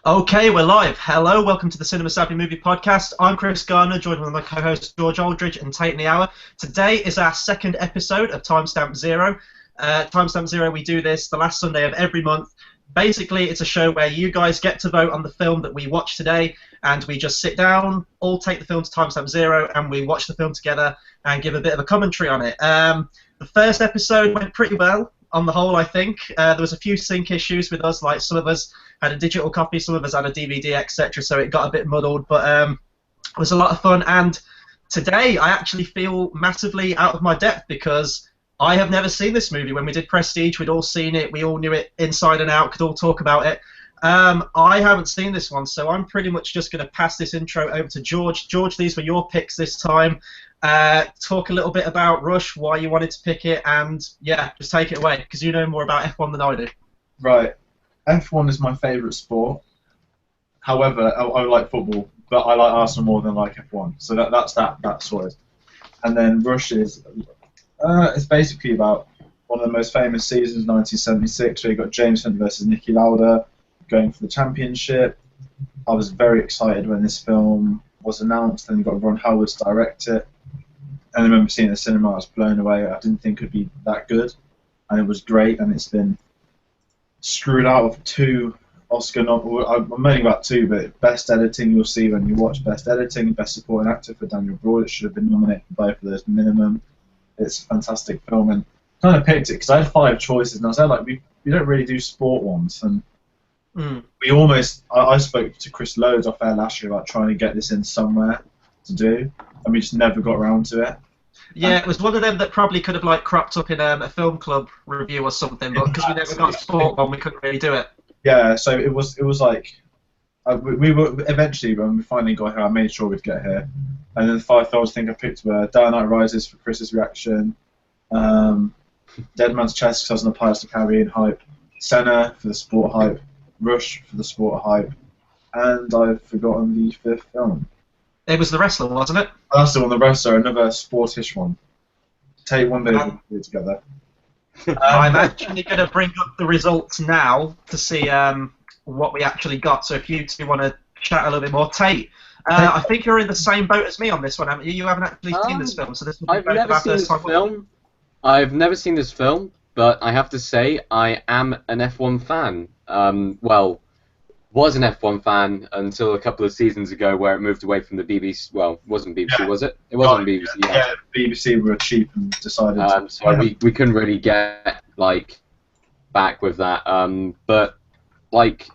Okay, we're live. Hello, welcome to the Cinema Savvy Movie Podcast. I'm Chris Garner, joined with my co-hosts George Aldridge and Tate in the Hour. Today is our second episode of Timestamp Zero. Timestamp Zero, we do this the last Sunday of every month. Basically, it's a show where you guys get to vote on the film that we watch today, and we just sit down, all take the film to Timestamp Zero, and we watch the film together and give a bit of a commentary on it. The first episode went pretty well. On the whole, I think there was a few sync issues with us. Like some of us had a digital copy, some of us had a DVD, etc. So it got a bit muddled, but it was a lot of fun. And today, I actually feel massively out of my depth because I have never seen this movie. When we did Prestige, we'd all seen it, we all knew it inside and out, could all talk about it. I haven't seen this one, so I'm pretty much just going to pass this intro over to George. George, these were your picks this time. Talk a little bit about Rush, why you wanted to pick it, and yeah, just take it away, because you know more about F1 than I do. Right. F1 is my favourite sport. However, I like football, but I like Arsenal more than I like F1. So that's sorted. And then Rush is it's basically about one of the most famous seasons, 1976, where you got James Hunt versus Niki Lauda going for the championship. I was very excited when this film was announced, and you got Ron Howard to direct it. And I remember seeing it in the cinema, I was blown away. I didn't think it would be that good, and it was great. And it's been screwed out of two Oscar I'm moaning about two, but best editing you'll see when you watch best editing, best supporting actor for Daniel Broad. It should have been nominated for both of those minimum. It's a fantastic film, and I kind of picked it because I had 5 choices, and I was like, we don't really do sport ones, and we almost. I spoke to Chris loads off air last year about trying to get this in somewhere to do, and we just never got around to it. Yeah, it was one of them that probably could have like cropped up in a film club review or something, but because we never got a sport one, we couldn't really do it. Yeah, so it was like we were eventually when we finally got here. I made sure we'd get here, and then the 5 films I think I picked were Dark Knight Rises for Chris's reaction, Dead Man's Chest because I was on the Pirates of the Caribbean hype, Senna for the sport hype, Rush for the sport hype, and I've forgotten the 5th film. It was The Wrestler, wasn't it? That's the one, The Wrestler, another sportish one. Take one day we'll do it together. I'm actually going to bring up the results now to see what we actually got. So if you two want to chat a little bit more, Tate, I think you're in the same boat as me on this one, haven't you? You haven't actually seen this film, so this will be both of our first time. I've never seen this film, but I have to say I am an F1 fan. Well, was an F1 fan until a couple of seasons ago, where it moved away from the BBC. Well, it wasn't BBC, was it? It wasn't BBC. Yeah, BBC were cheap and decided. So we couldn't really get like back with that. But like,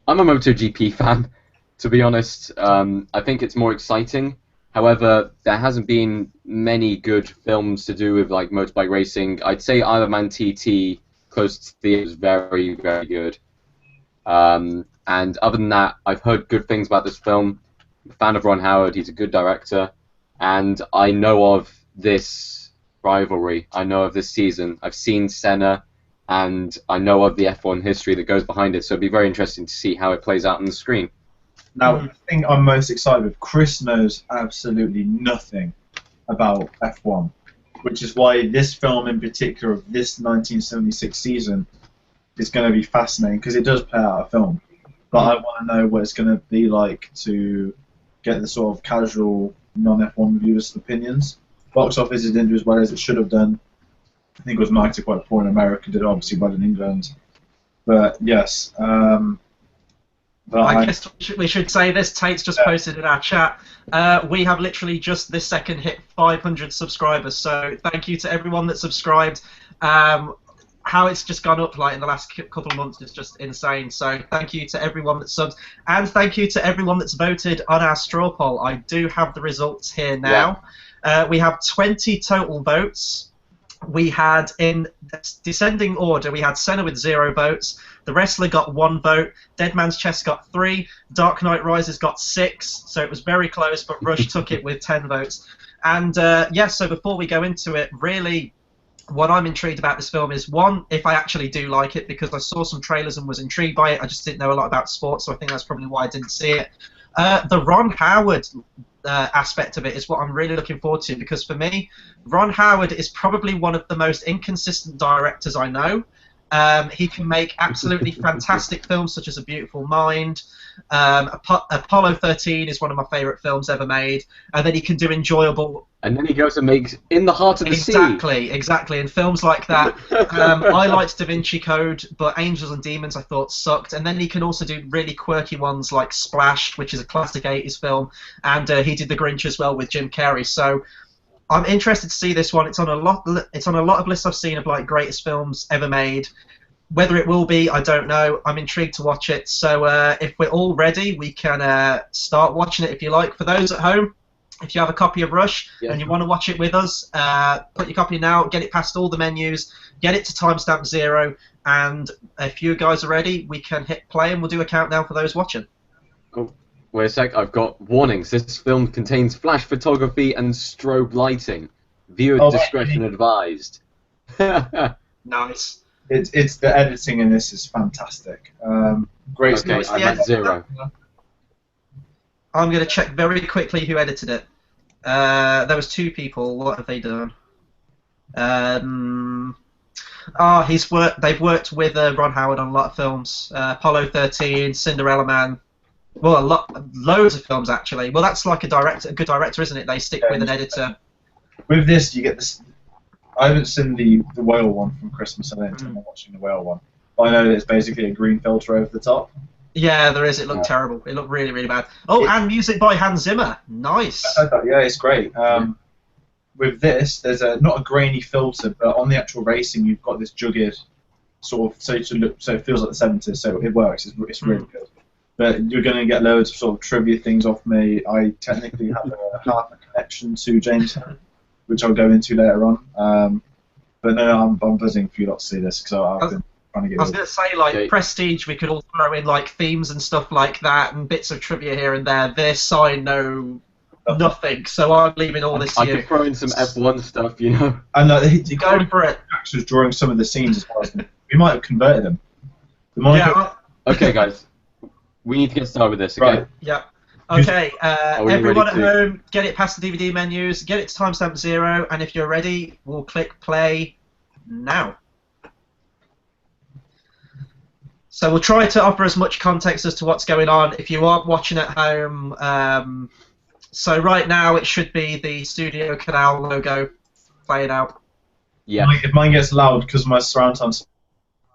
I'm a MotoGP fan, to be honest. I think it's more exciting. However, there hasn't been many good films to do with like motorbike racing. I'd say Isle of Man TT close to the end was very, very good. And other than that, I've heard good things about this film. I'm a fan of Ron Howard, he's a good director, and I know of this rivalry, I know of this season. I've seen Senna, and I know of the F1 history that goes behind it, so it'd be very interesting to see how it plays out on the screen. Now, the thing I'm most excited with, Chris knows absolutely nothing about F1, which is why this film in particular of this 1976 season is going to be fascinating, because it does play out a film. But I want to know what it's going to be like to get the sort of casual non-F1 viewers' opinions. Box office didn't do as well as it should have done. I think it was marketed quite poor in America, did obviously well in England. But yes. I guess we should say this. Tate's just posted in our chat. We have literally just this second hit 500 subscribers, so thank you to everyone that subscribed. How it's just gone up like in the last couple of months is just insane. So thank you to everyone that subs, and thank you to everyone that's voted on our straw poll. I do have the results here now. Yeah. We have 20 total votes. We had, in descending order, we had Senna with 0 votes, The Wrestler got 1 vote, Dead Man's Chest got 3, Dark Knight Rises got 6, so it was very close, but Rush took it with 10 votes. And so before we go into it, really, what I'm intrigued about this film is, one, if I actually do like it, because I saw some trailers and was intrigued by it. I just didn't know a lot about sports, so I think that's probably why I didn't see it. The Ron Howard aspect of it is what I'm really looking forward to, because for me, Ron Howard is probably one of the most inconsistent directors I know. He can make absolutely fantastic films such as A Beautiful Mind. Apollo 13 is one of my favourite films ever made. And then he can do enjoyable... And then he goes and makes In the Heart of the Sea. Exactly. And films like that. I liked Da Vinci Code, but Angels and Demons I thought sucked. And then he can also do really quirky ones like Splash, which is a classic 80s film. And he did The Grinch as well with Jim Carrey. So I'm interested to see this one. It's on a lot of lists I've seen of like greatest films ever made. Whether it will be, I don't know. I'm intrigued to watch it. So if we're all ready, we can start watching it if you like. For those at home, if you have a copy of Rush and you want to watch it with us, put your copy now, get it past all the menus, get it to timestamp 0, and if you guys are ready, we can hit play and we'll do a countdown for those watching. Oh, wait a sec, I've got warnings. This film contains flash photography and strobe lighting. Viewer discretion advised. Nice. It's the editing in this is fantastic. Great. Okay, I'm at 0. I'm going to check very quickly who edited it. There was 2 people. What have they done? They've worked with Ron Howard on a lot of films. Apollo 13, Cinderella Man. Well, loads of films actually. Well, that's like a good director, isn't it? They stick with an editor. With this, you get this. I haven't seen the whale one from Christmas. I don't think I'm watching the whale one. But I know that it's basically a green filter over the top. Yeah, there is. It looked terrible. It looked really, really bad. Oh, and music by Hans Zimmer. Nice. Yeah, it's great. With this, there's not a grainy filter, but on the actual racing, you've got this jugged sort of, so it feels like the 70s. So it works. It's really good. But you're going to get loads of sort of trivia things off me. I technically have half a connection to James Hunt, which I'll go into later on. But no, I'm buzzing for you lot to see this because I've been trying to get. I was going to say, like, Prestige, we could all throw in like themes and stuff like that, and bits of trivia here and there. This, I know nothing, so I'm leaving all this to you. I could throw in some F1 stuff, you know. And go for it. Actors drawing some of the scenes as well. We might have converted them. Okay, guys, we need to get started with this. Okay. Right. Yeah. Okay, everyone at home, get it past the DVD menus, get it to timestamp 0, and if you're ready, we'll click play now. So we'll try to offer as much context as to what's going on if you aren't watching at home. So right now it should be the Studio Canal logo playing out. Yeah. If mine gets loud because my surround sound's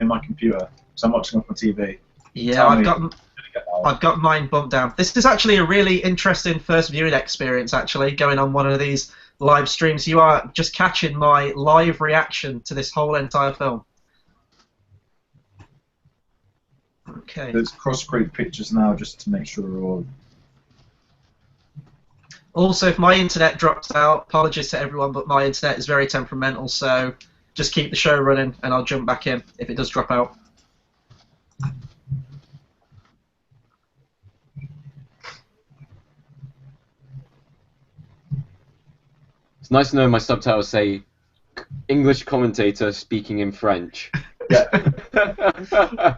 in my computer, so I'm watching off my TV. Yeah, I've got mine bumped down. This is actually a really interesting first viewing experience, actually, going on one of these live streams. You are just catching my live reaction to this whole entire film. Okay. There's cross-screen pictures now just to make sure we're all... Also, if my internet drops out, apologies to everyone, but my internet is very temperamental, so just keep the show running and I'll jump back in if it does drop out. It's nice to know my subtitles say English commentator speaking in French. Yeah.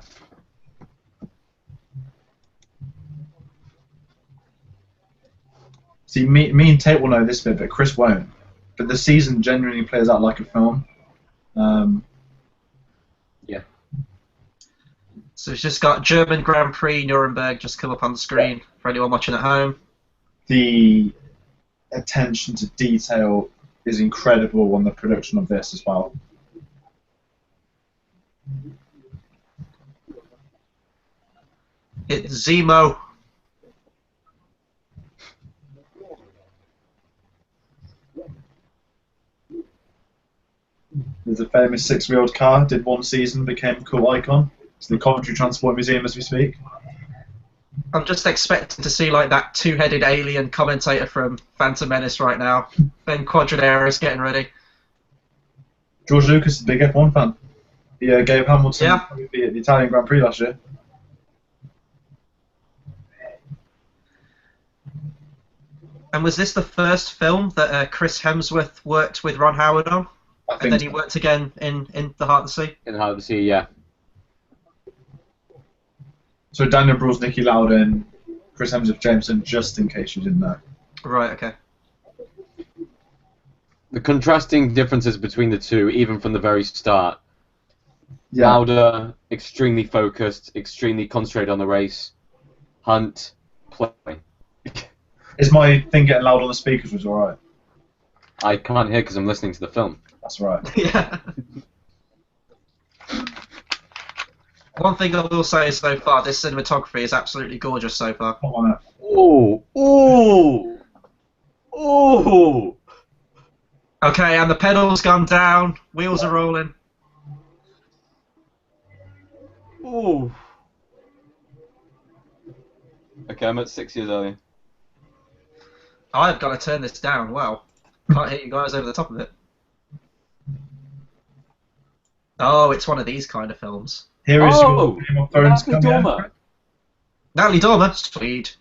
See, me and Tate will know this bit, but Chris won't. But the season genuinely plays out like a film. Yeah. So it's just got German Grand Prix Nuremberg just come up on the screen for anyone watching at home. The attention to detail is incredible on the production of this as well. It's Zemo. There's a famous 6-wheeled car, did one season, became a cool icon. It's the Coventry Transport Museum as we speak. I'm just expecting to see like that 2-headed alien commentator from Phantom Menace right now. Ben Quadraderas getting ready. George Lucas is a big F1 fan. He gave Hamilton the Italian Grand Prix last year. And was this the first film that Chris Hemsworth worked with Ron Howard on? And then he worked again in The Heart of the Sea? In The Heart of the Sea, yeah. So Daniel Bruhl's Niki Lauda and Chris Hemsworth Jameson, just in case you didn't know. Right, okay. The contrasting differences between the two, even from the very start. Yeah. Lauda, extremely focused, extremely concentrated on the race. Hunt, play. Is my thing getting loud on the speakers was alright? I can't hear because I'm listening to the film. That's right. Yeah. One thing I will say so far, this cinematography is absolutely gorgeous so far. Come on, Ooh, ooh, ooh. Okay, and the pedal's gone down, wheels are rolling. Ooh. Okay, I'm at 6 years early. I've got to turn this down, wow. Can't hear you guys over the top of it. Oh, it's one of these kind of films. Here is Oh, your Game of Thrones Natalie coming Dormer. out. Natalie Dormer, sweet.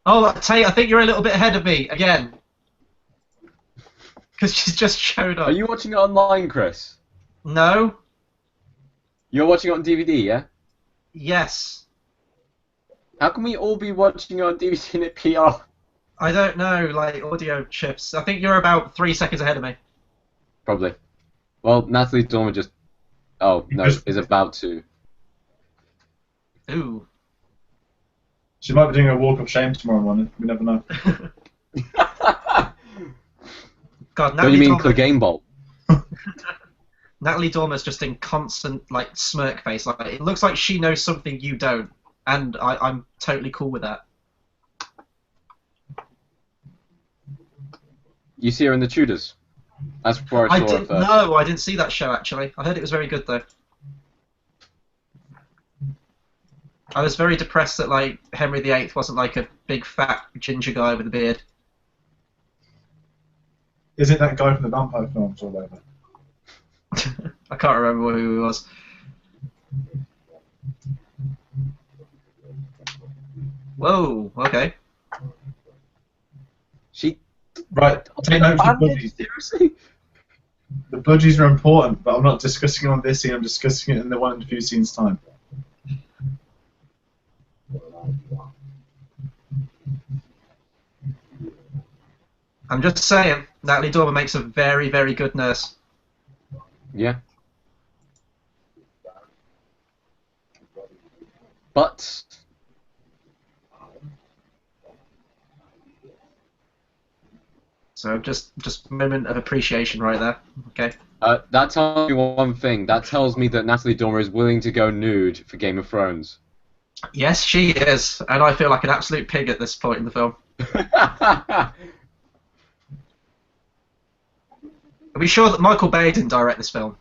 Oh, Tate, I think you're a little bit ahead of me, again. Because she's just showed up. Are you watching it online, Chris? No? You're watching it on DVD, yeah? Yes. How can we all be watching it on DVD and it PR? I don't know, like, audio chips. I think you're about 3 seconds ahead of me. Probably. Well, Natalie Dormer just... Oh, no, is about to. Ooh. She might be doing a walk of shame tomorrow morning. We never know. God, Don't Natalie you mean Dormer, Clegane Bolt? Natalie Dormer's just in constant, like, smirk face. Like, it looks like she knows something you don't, and I'm totally cool with that. You see her in The Tudors? That's where I saw her didn't. first. No, I didn't see that show actually. I heard it was very good though. I was very depressed that like Henry VIII wasn't like a big fat ginger guy with a beard. Is it that guy from the vampire films or whatever? I can't remember who he was. Whoa. Okay. She... Right, take notes of the budgies. Seriously? The budgies are important, but I'm not discussing it on this scene, I'm discussing it in the one and a few scenes time. I'm just saying, Natalie Dormer makes a very, very good nurse. Yeah. But... So just moment of appreciation right there. Okay. that tells me one thing. That tells me that Natalie Dormer is willing to go nude for Game of Thrones. Yes, she is, and I feel like an absolute pig at this point in the film. Are we sure that Michael Bay didn't direct this film?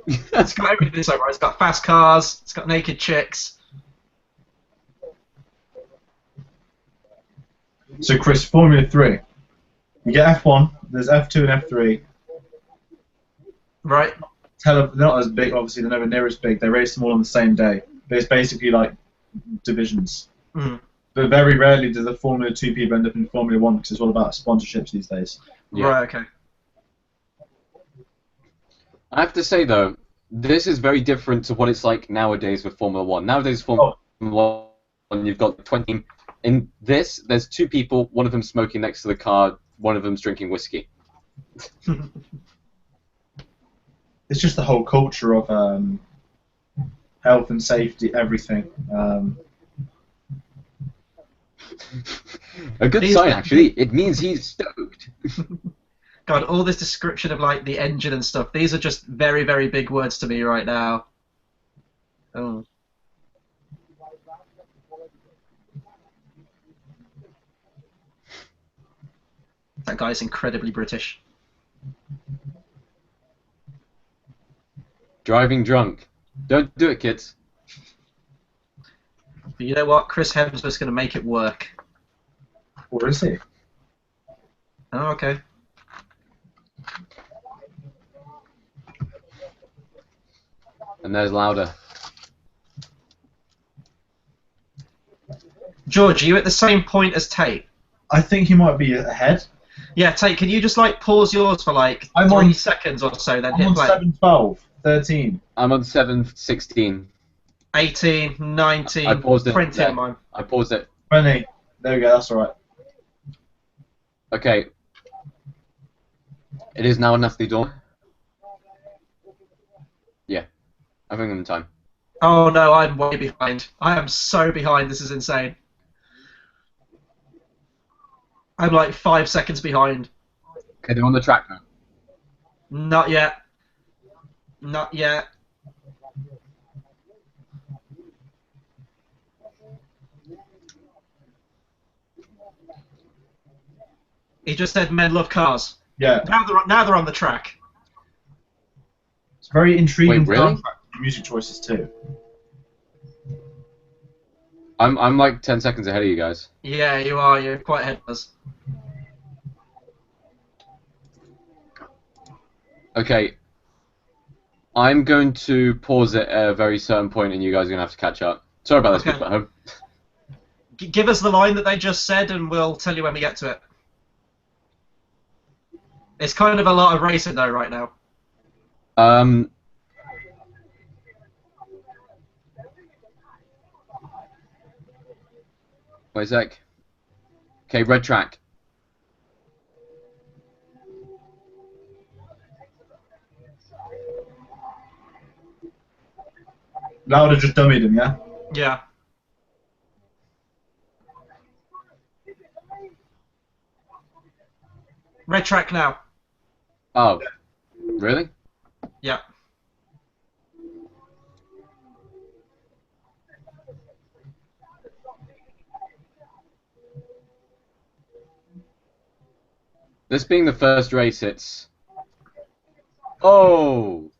It's got everything so right. It's got fast cars. It's got naked chicks. So, Chris, Formula 3. You get F1, there's F2 and F3. Right. They're not as big, obviously, they're nowhere near as big. They race them all on the same day. But it's basically like divisions. Mm. But very rarely do the Formula 2 people end up in Formula 1 because it's all about sponsorships these days. Yeah. Right. Okay. I have to say though, this is very different to what it's like nowadays with Formula 1. Nowadays, Formula 1, you've got 20. In this, there's two people, one of them smoking next to the car, one of them's drinking whiskey. It's just the whole culture of health and safety, everything. A good sign, actually. It means he's stoked. God, all this description of like the engine and stuff. These are just very, very big words to me right now. Oh. That guy's incredibly British. Driving drunk. Don't do it, kids. But you know what? Chris Hemsworth's going to make it work. Or is he? Oh, okay. And there's Lauda. George, are you at the same point as Tate? I think he might be ahead. Yeah, Tate, can you just like pause yours for like I'm 3 on- seconds or so, then I'm hit on play? 7:12, 13. I'm on 7:16. 18, 19, I paused it 20 there. on mine. I paused it. 20. There we go, that's alright. Okay. It is now Natalie Dormer. I think I'm in time. Oh no, I'm way behind. I am so behind. This is insane. I'm like 5 seconds behind. Okay, they're on the track now. Not yet. Not yet. He just said men love cars. Yeah, Now they're on the track. it's very intriguing. Wait, really? Music choices too. I'm like 10 seconds ahead of you guys. Yeah, you are. You're quite ahead of us. Okay. I'm going to pause it at a very certain point, and you guys are gonna have to catch up. Sorry about this, Okay. people at home. Give us the line that they just said, and we'll tell you when we get to it. It's kind of a lot of racing though right now. Wait a sec. Okay, red track. Lauda just dummied him, yeah? Yeah. Red track now. Oh, really? Yeah. This being the first race, it's... Oh!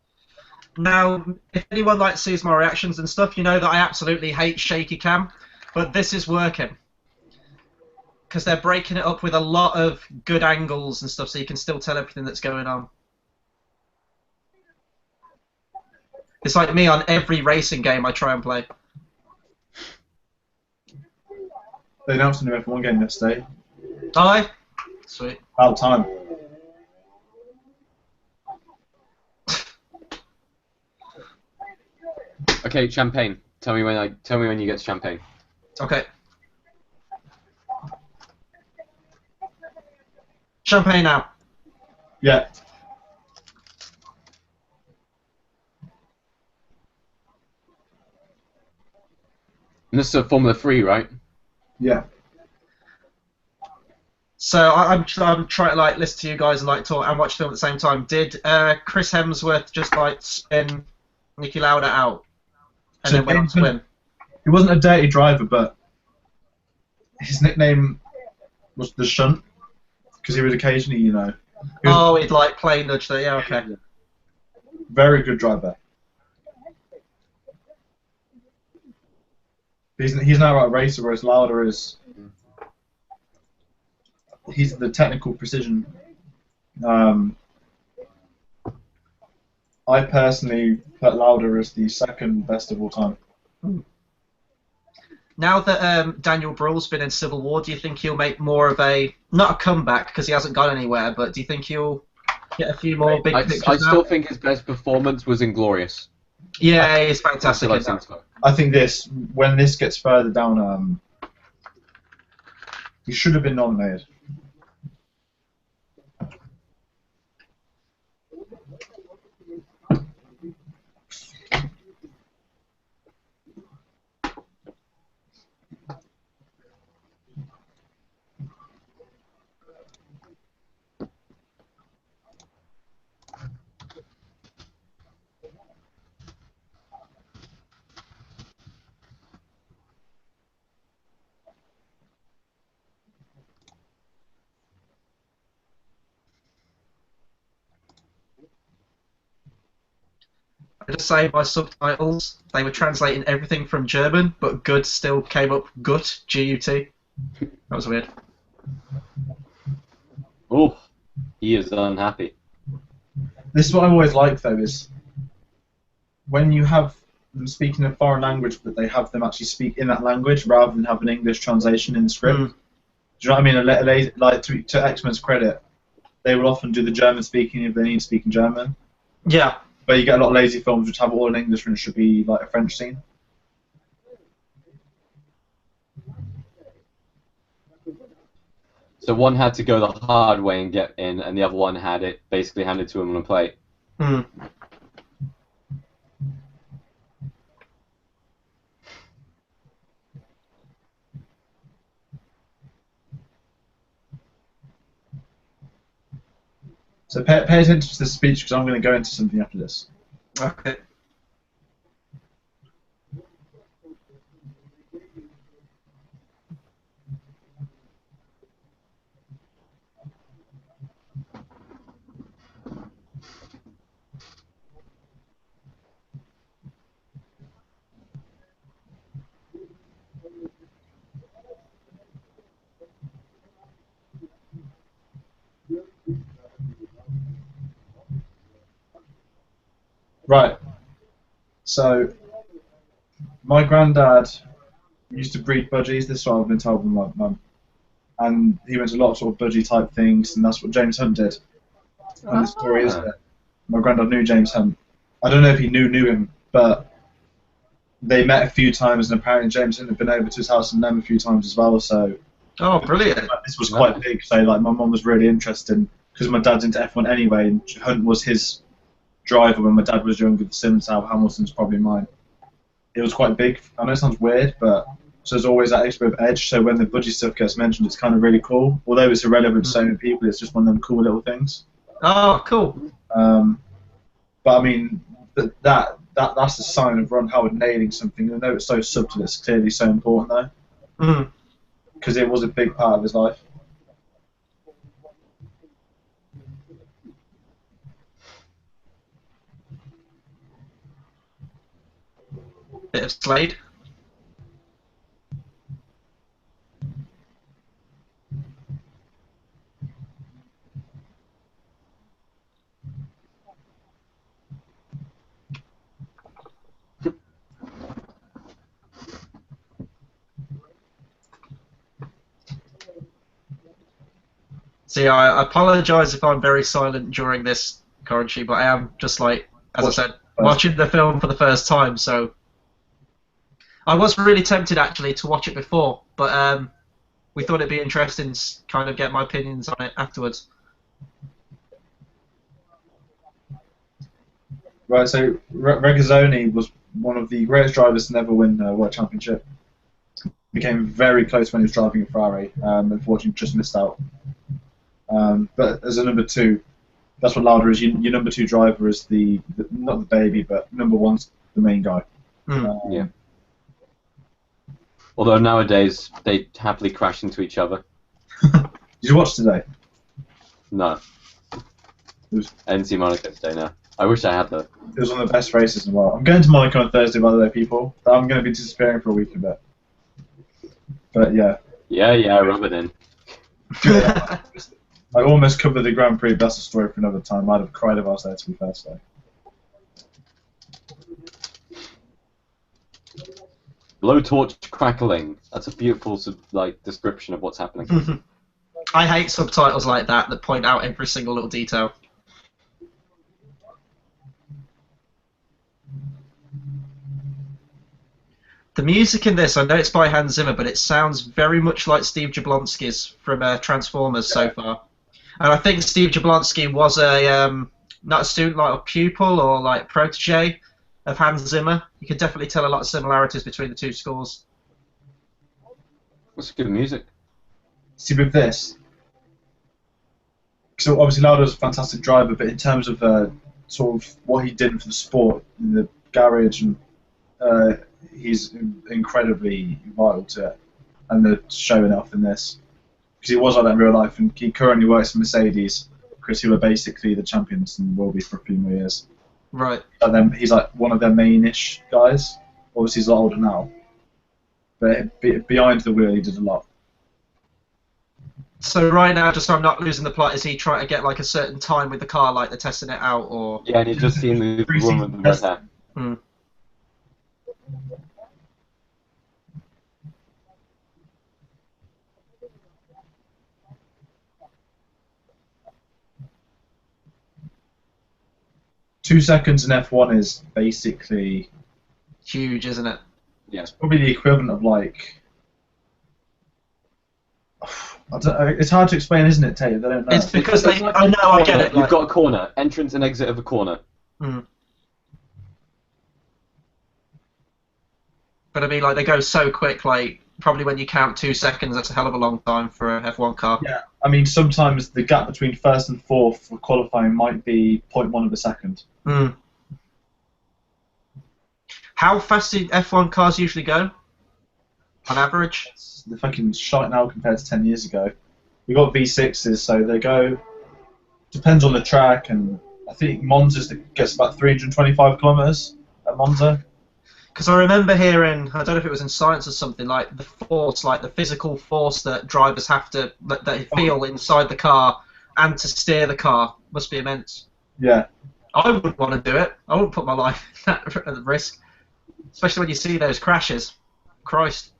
Now, if anyone like sees my reactions and stuff, you know that I absolutely hate shaky cam, but this is working. Because they're breaking it up with a lot of good angles and stuff, so you can still tell everything that's going on. It's like me on every racing game I try and play. They announced a new F1 game yesterday. Aye? Sweet. About time. Okay, champagne. Tell me when you get to champagne. Okay. Champagne now. Yeah. And this is a Formula 3, right? Yeah. So I'm trying to like listen to you guys and like talk and watch film at the same time. Did Chris Hemsworth just like spin Niki Lauda out and So then went on to win? He wasn't a dirty driver, but his nickname was the Shunt because he would occasionally, he was Oh, he'd like play nudge there. Yeah, okay. very good driver. He's an outright racer, whereas Lauda is. He's the technical precision. I personally put Lauda as the second best of all time. Now that Daniel Bruhl's been in Civil War, do you think he'll make more of a not a comeback because he hasn't gone anywhere, but do you think he'll get a few more big pictures I now? still think his best performance was Inglorious. Yeah, he's fantastic. That's in what I that. think so. I think when this gets further down, he should have been nominated. I just say by subtitles, they were translating everything from German, but good still came up gut, G-U-T. That was weird. Oh, he is unhappy. This is what I've always liked, though, is when you have them speaking a foreign language, but they have them actually speak in that language rather than have an English translation in the script. Mm. Do you know what I mean? Like to X-Men's credit, they will often do the German speaking if they need to speak in German. Yeah. But you get a lot of lazy films which have it all in English when it should be like a French scene. So one had to go the hard way and get in, and the other one had it basically handed to him on a plate. Mm. So pay attention to the speech because I'm going to go into something after this. Okay. Right. So, my granddad used to breed budgies. This is what I've been told by my mum. And he went to a lot of sort of budgie type things, and that's what James Hunt did. And the story is that my granddad knew James Hunt. I don't know if he knew him, but they met a few times, and apparently James Hunt had been over to his house and them a few times as well. So, Oh, brilliant. this was quite big. So, like, my mum was really interested because my dad's into F1 anyway, and Hunt was his driver when my dad was younger, similar to how Hamilton's probably mine. It was quite big. I know it sounds weird, but so there's always that extra bit of edge. So when the budgie stuff gets mentioned, it's kind of really cool. Although it's irrelevant to so many people, it's just one of them cool little things. Oh, cool. But I mean, that's a sign of Ron Howard nailing something. I know it's so subtle, it's clearly so important though, because it was a big part of his life. Bit of Slade. See, I apologise if I'm very silent during this, Koranchi, but I am just like, as I said, watching the film for the first time, so I was really tempted actually to watch it before, but we thought it'd be interesting to kind of get my opinions on it afterwards. Right, so Regazzoni was one of the greatest drivers to never win a World Championship. Became very close when he was driving a Ferrari. Unfortunately, just missed out. But as a number two, that's what Lauda is. Your number two driver is not the baby, but number one's the main guy. Yeah. Although nowadays they happily crash into each other. Did you watch today? No. I didn't see Monaco today, no. I wish I had though. It was one of the best races in the world. I'm going to Monaco on Thursday, by the way, people. I'm going to be disappearing for a week a bit. But yeah. Yeah, rub it in. I almost covered the Grand Prix. That's a story for another time. I'd have cried if I was there, to be fair today. Blowtorch crackling. That's a beautiful description of what's happening. I hate subtitles like that point out every single little detail. The music in this, I know it's by Hans Zimmer, but it sounds very much like Steve Jablonsky's from Transformers so far. And I think Steve Jablonsky was not a student, like a pupil or like protege of Hans Zimmer. You could definitely tell a lot of similarities between the two scores. What's good music? See, with this, so obviously Lauda's a fantastic driver, but in terms of sort of what he did for the sport in the garage, and he's incredibly vital to it, and they're showing off in this because he was like that in real life, and he currently works for Mercedes, because who are basically the champions and will be for a few more years. Right. And then he's like one of their main-ish guys. Obviously he's a lot older now, but behind the wheel he did a lot. So right now, just so I'm not losing the plot, is he trying to get like a certain time with the car, like they're testing it out, or? Yeah, and you've just seen the woman with the red hair. Hmm. 2 seconds in F1 is basically Huge, isn't it? Yeah. it's probably the equivalent of like. I don't know, it's hard to explain, isn't it, Tate? They don't know. It's because they. I know, I get it. You've got a corner, entrance and exit of a corner. Hmm. But I mean, like they go so quick. Like probably when you count 2 seconds, that's a hell of a long time for a F1 car. Yeah, I mean, sometimes the gap between first and fourth for qualifying might be zero point 0.1 of a second. Mm. How fast do F1 cars usually go, on average? They're fucking shite now compared to 10 years ago. We've got V6s, so they go... Depends on the track, and I think Monza gets about 325 kilometers at Monza. Because I remember hearing, I don't know if it was in science or something, like the force, like the physical force that drivers have to, that they feel inside the car and to steer the car must be immense. Yeah. I wouldn't want to do it. I wouldn't put my life at risk, especially when you see those crashes. Christ.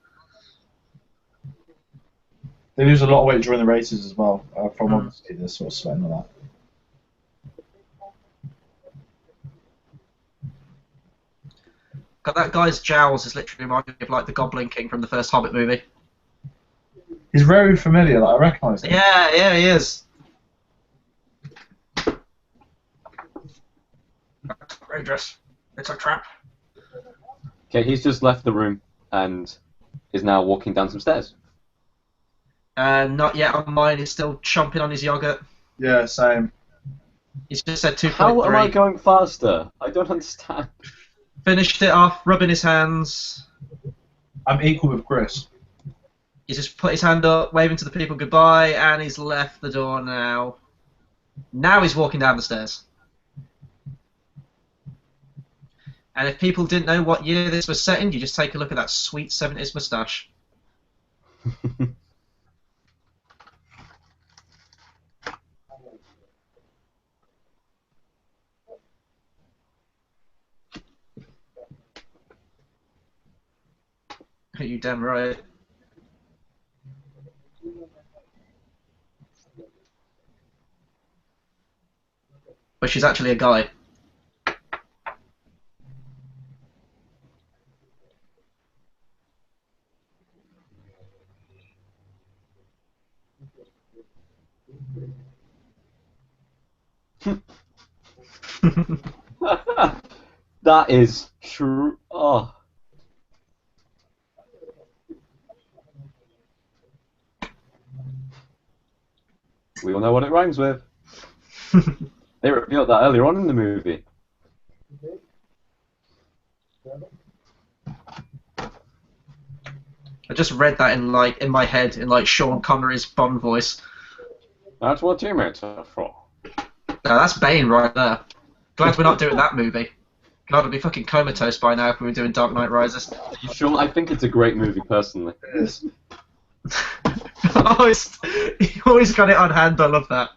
They lose a lot of weight during the races as well, from obviously the sort of sweating and all that. God, that guy's jowls is literally reminding me of like the Goblin King from the first Hobbit movie. He's very familiar, like, I recognise him. Yeah, he is. Dangerous. It's a trap. Okay, he's just left the room and is now walking down some stairs. Not yet on mine. He's still chomping on his yogurt. Yeah, same. He's just said 2.3. How am I going faster? I don't understand. Finished it off, rubbing his hands. I'm equal with Chris. He's just put his hand up, waving to the people goodbye, and he's left the door now. Now he's walking down the stairs. And if people didn't know what year this was set in, you just take a look at that sweet 70s moustache. You damn right. But she's actually a guy. That is true. Oh. We all know what it rhymes with. They revealed that earlier on in the movie. I just read that in my head in like Sean Connery's Bond voice. That's what teammates are for. No, that's Bane right there. Glad we're not doing that movie. God, I'd be fucking comatose by now if we were doing Dark Knight Rises. You sure? I think it's a great movie, personally. It is. You always got it on hand. I love that.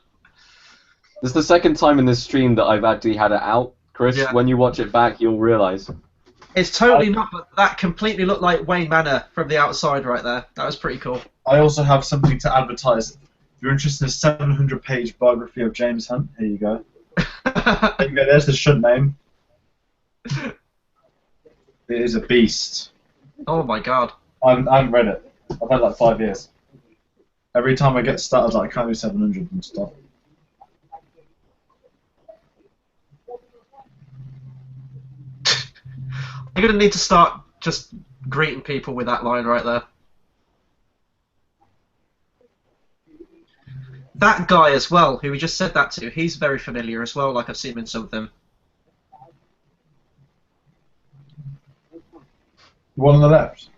This is the second time in this stream that I've actually had it out, Chris. Yeah. When you watch it back, you'll realise. It's totally not, but that completely looked like Wayne Manor from the outside right there. That was pretty cool. I also have something to advertise. If you're interested in a 700-page biography of James Hunt, here you go. There you go, there's the shunt name. It is a beast. Oh my god. I haven't read it. I've had like 5 years. Every time I get started, like, I can't do 700 and stuff. You're going to need to start just greeting people with that line right there. That guy as well, who we just said that to, he's very familiar as well, like I've seen him in something. The one on the left?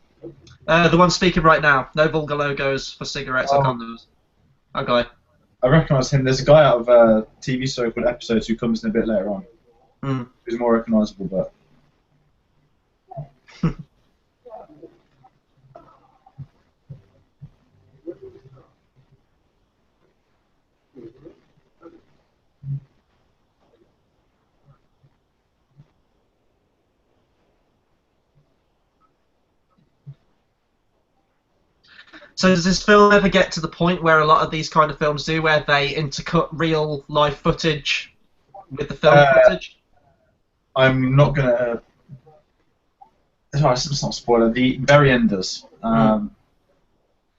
The one speaking right now. No vulgar logos for cigarettes or condoms. That guy. I recognise him. There's a guy out of a TV show called Episodes who comes in a bit later on. Who's more recognisable, but... So does this film ever get to the point where a lot of these kind of films do, where they intercut real life footage with the film footage? I'm not going to... It's not a spoiler. The very end does. But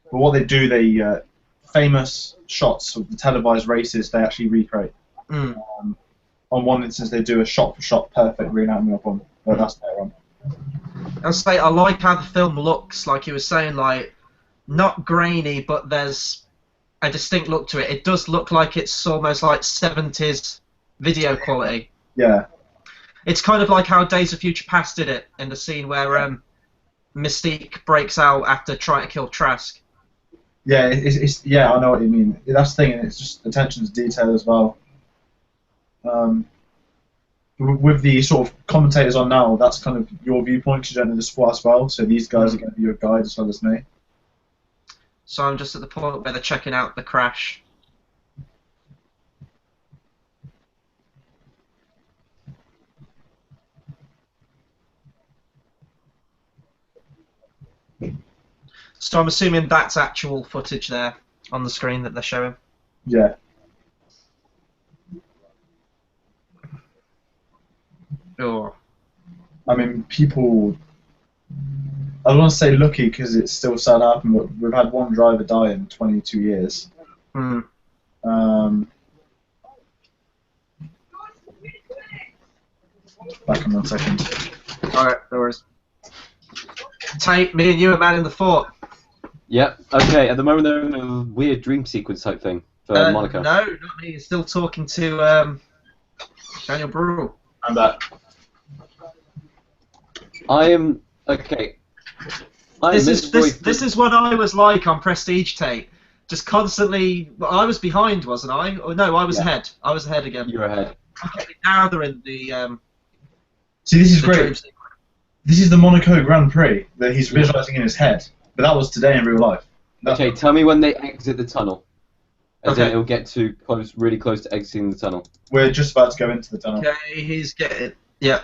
what they do, they famous shots of the televised races, they actually recreate. On one instance, they do a shot-for-shot perfect reenactment of one. But that's later on. I'll say I like how the film looks. Like you were saying, like not grainy, but there's a distinct look to it. It does look like it's almost like 70s video quality. Yeah. It's kind of like how Days of Future Past did it in the scene where Mystique breaks out after trying to kill Trask. Yeah, yeah, I know what you mean. That's the thing, and it's just attention to detail as well. With the sort of commentators on now, that's kind of your viewpoint because you don't know the sport as well. So these guys are going to be your guide as well as me. So I'm just at the point where they're checking out the crash. So I'm assuming that's actual footage there on the screen that they're showing. Yeah. Oh. I mean, people. I don't want to say lucky because it's still sad happening, but we've had one driver die in 22 years. Hmm. Back in 1 second. Alright, no worries. Tate, me and you are man in the fort. Yep. Okay. At the moment, they're in a weird dream sequence type thing for Monica. No, not me. You're still talking to Daniel Bruhl. I'm back. I am okay. This is what I was like on Prestige, Tate. Just constantly. I was behind, wasn't I? Oh, no, I was ahead. I was ahead again. You're ahead. Okay, now they're in the. See, this is the great. dream sequence. This is the Monaco Grand Prix that he's visualizing in his head, but that was today in real life. Okay, tell me when they exit the tunnel. As in Okay. it'll get to really close to exiting the tunnel. We're just about to go into the tunnel. Okay, he's getting. Yeah.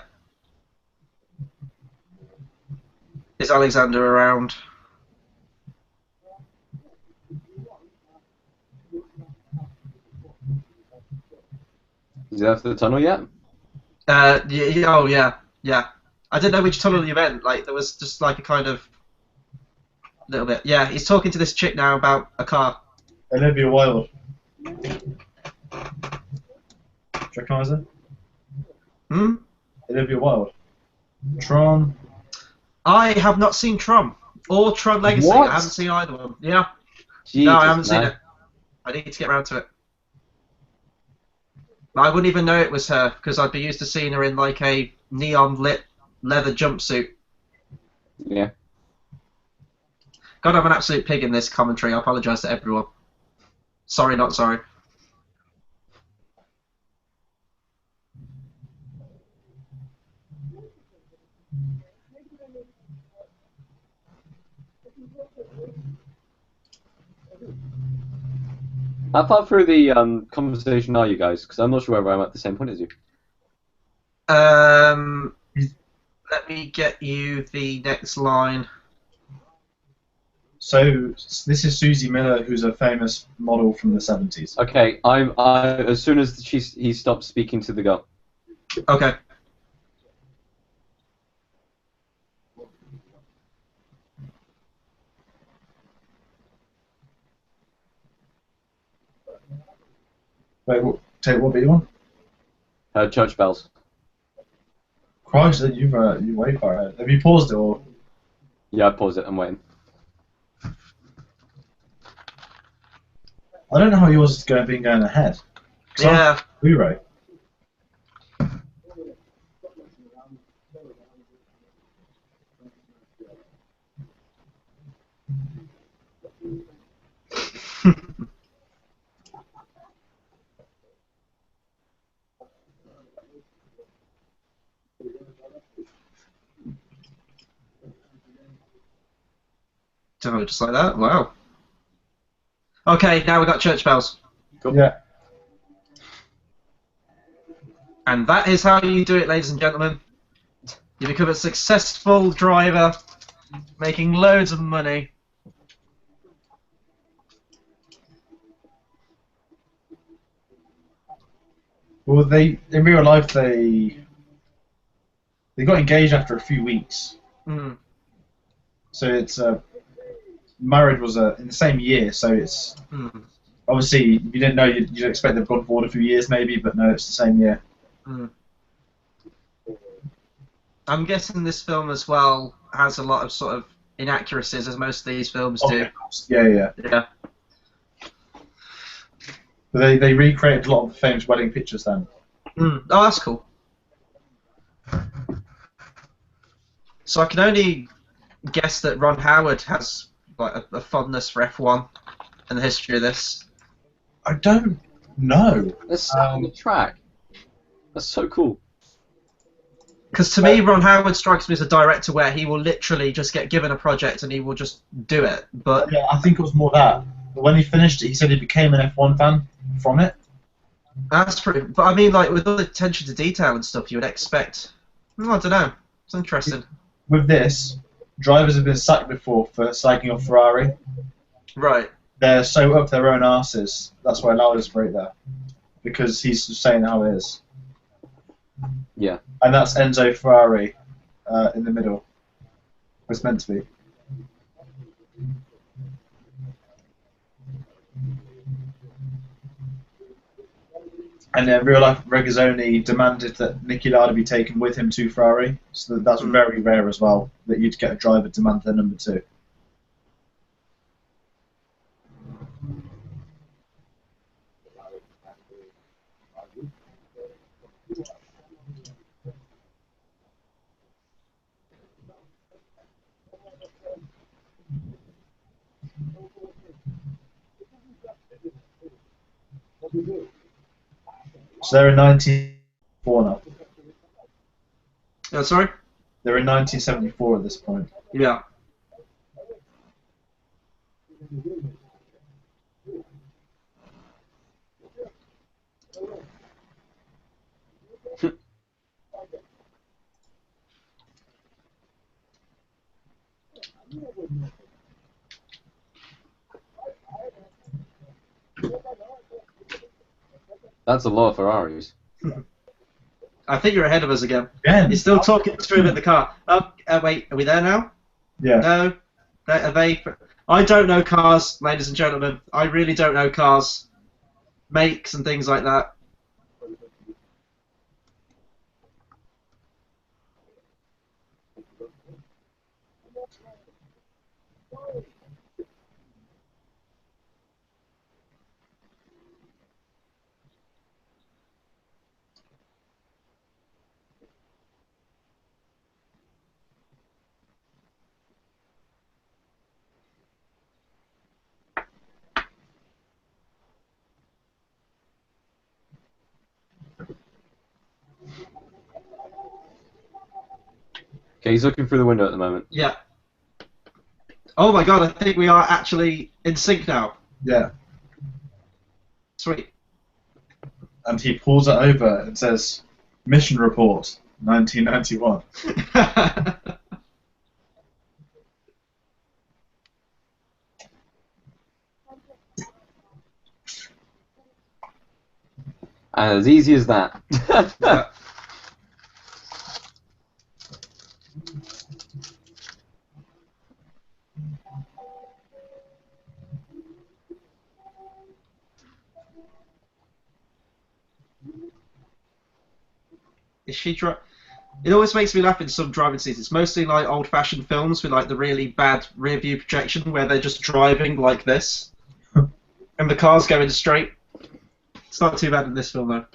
Is Alexander around? Is he after the tunnel yet? Oh yeah. I didn't know which tunnel you meant. Like there was just like a kind of little bit. Yeah, he's talking to this chick now about a car. Olivia Wilde. Do you recognise her? Hmm. Olivia Wilde. Tron. I have not seen Tron or Tron Legacy. What? I haven't seen either one. Yeah. Jesus, No, I haven't seen man. it. I need to get around to it. I wouldn't even know it was her because I'd be used to seeing her in like a neon lit leather jumpsuit. Yeah. God, I'm an absolute pig in this commentary. I apologise to everyone. Sorry, not sorry. How far through the conversation are you guys? Because I'm not sure whether I'm at the same point as you. Let me get you the next line. So this is Susie Miller, who's a famous model from the 70s. Okay, as soon as he stops speaking to the girl. Okay. Wait, what bit you want? Church bells. Christ, you're way far ahead. Have you paused it or? Yeah, I paused it. I'm waiting. I don't know how yours is going ahead. Yeah. Blu-ray. Oh, just like that? Wow. Okay, now we've got church bells. Cool. Yeah. And that is how you do it, ladies and gentlemen. You become a successful driver, making loads of money. Well, in real life they got engaged after a few weeks. Mm. So it's marriage was in the same year. So it's Mm. obviously you didn't know you'd expect they've gone forward a few years maybe, but no, it's the same year. Mm. I'm guessing this film as well has a lot of sort of inaccuracies, as most of these films do. Yeah. Yeah. But they recreated a lot of the famous wedding pictures then. Oh, that's cool. So I can only guess that Ron Howard has like a fondness for F1 and the history of this. I don't know. Let's stay on the track. That's so cool. Because to me, Ron Howard strikes me as a director where he will literally just get given a project and he will just do it. But Yeah, I think it was more that. But when he finished it, he said he became an F1 fan from it. that's pretty. But I mean, like with all the attention to detail and stuff, you would expect. I don't know. It's interesting. With this, drivers have been sacked before for slagging off Ferrari. Right. They're so up their own asses. That's why Lauda's great there. Because he's saying how it is. Yeah. And that's Enzo Ferrari in the middle. It's meant to be. And in real life, Regazzoni demanded that Niki Lauda be taken with him to Ferrari. So that's very rare as well, that you'd get a driver demand their number 2. So they're in 1974 now. Sorry. They're in 1974 at this point. Yeah. That's a lot of Ferraris. I think you're ahead of us again. Again? You're still talking through him in the car. Wait, are we there now? Yeah. No. Are they? I don't know cars, ladies and gentlemen. I really don't know cars, makes and things like that. Okay, he's looking through the window at the moment. Yeah. Oh my god, I think we are actually in sync now. Yeah. Sweet. And he pulls it over and says, "Mission report, 1991." As easy as that. Yeah. Is she It always makes me laugh in some driving scenes. It's mostly like old-fashioned films with like the really bad rear view projection where they're just driving like this, and the car's going straight. It's not too bad in this film though.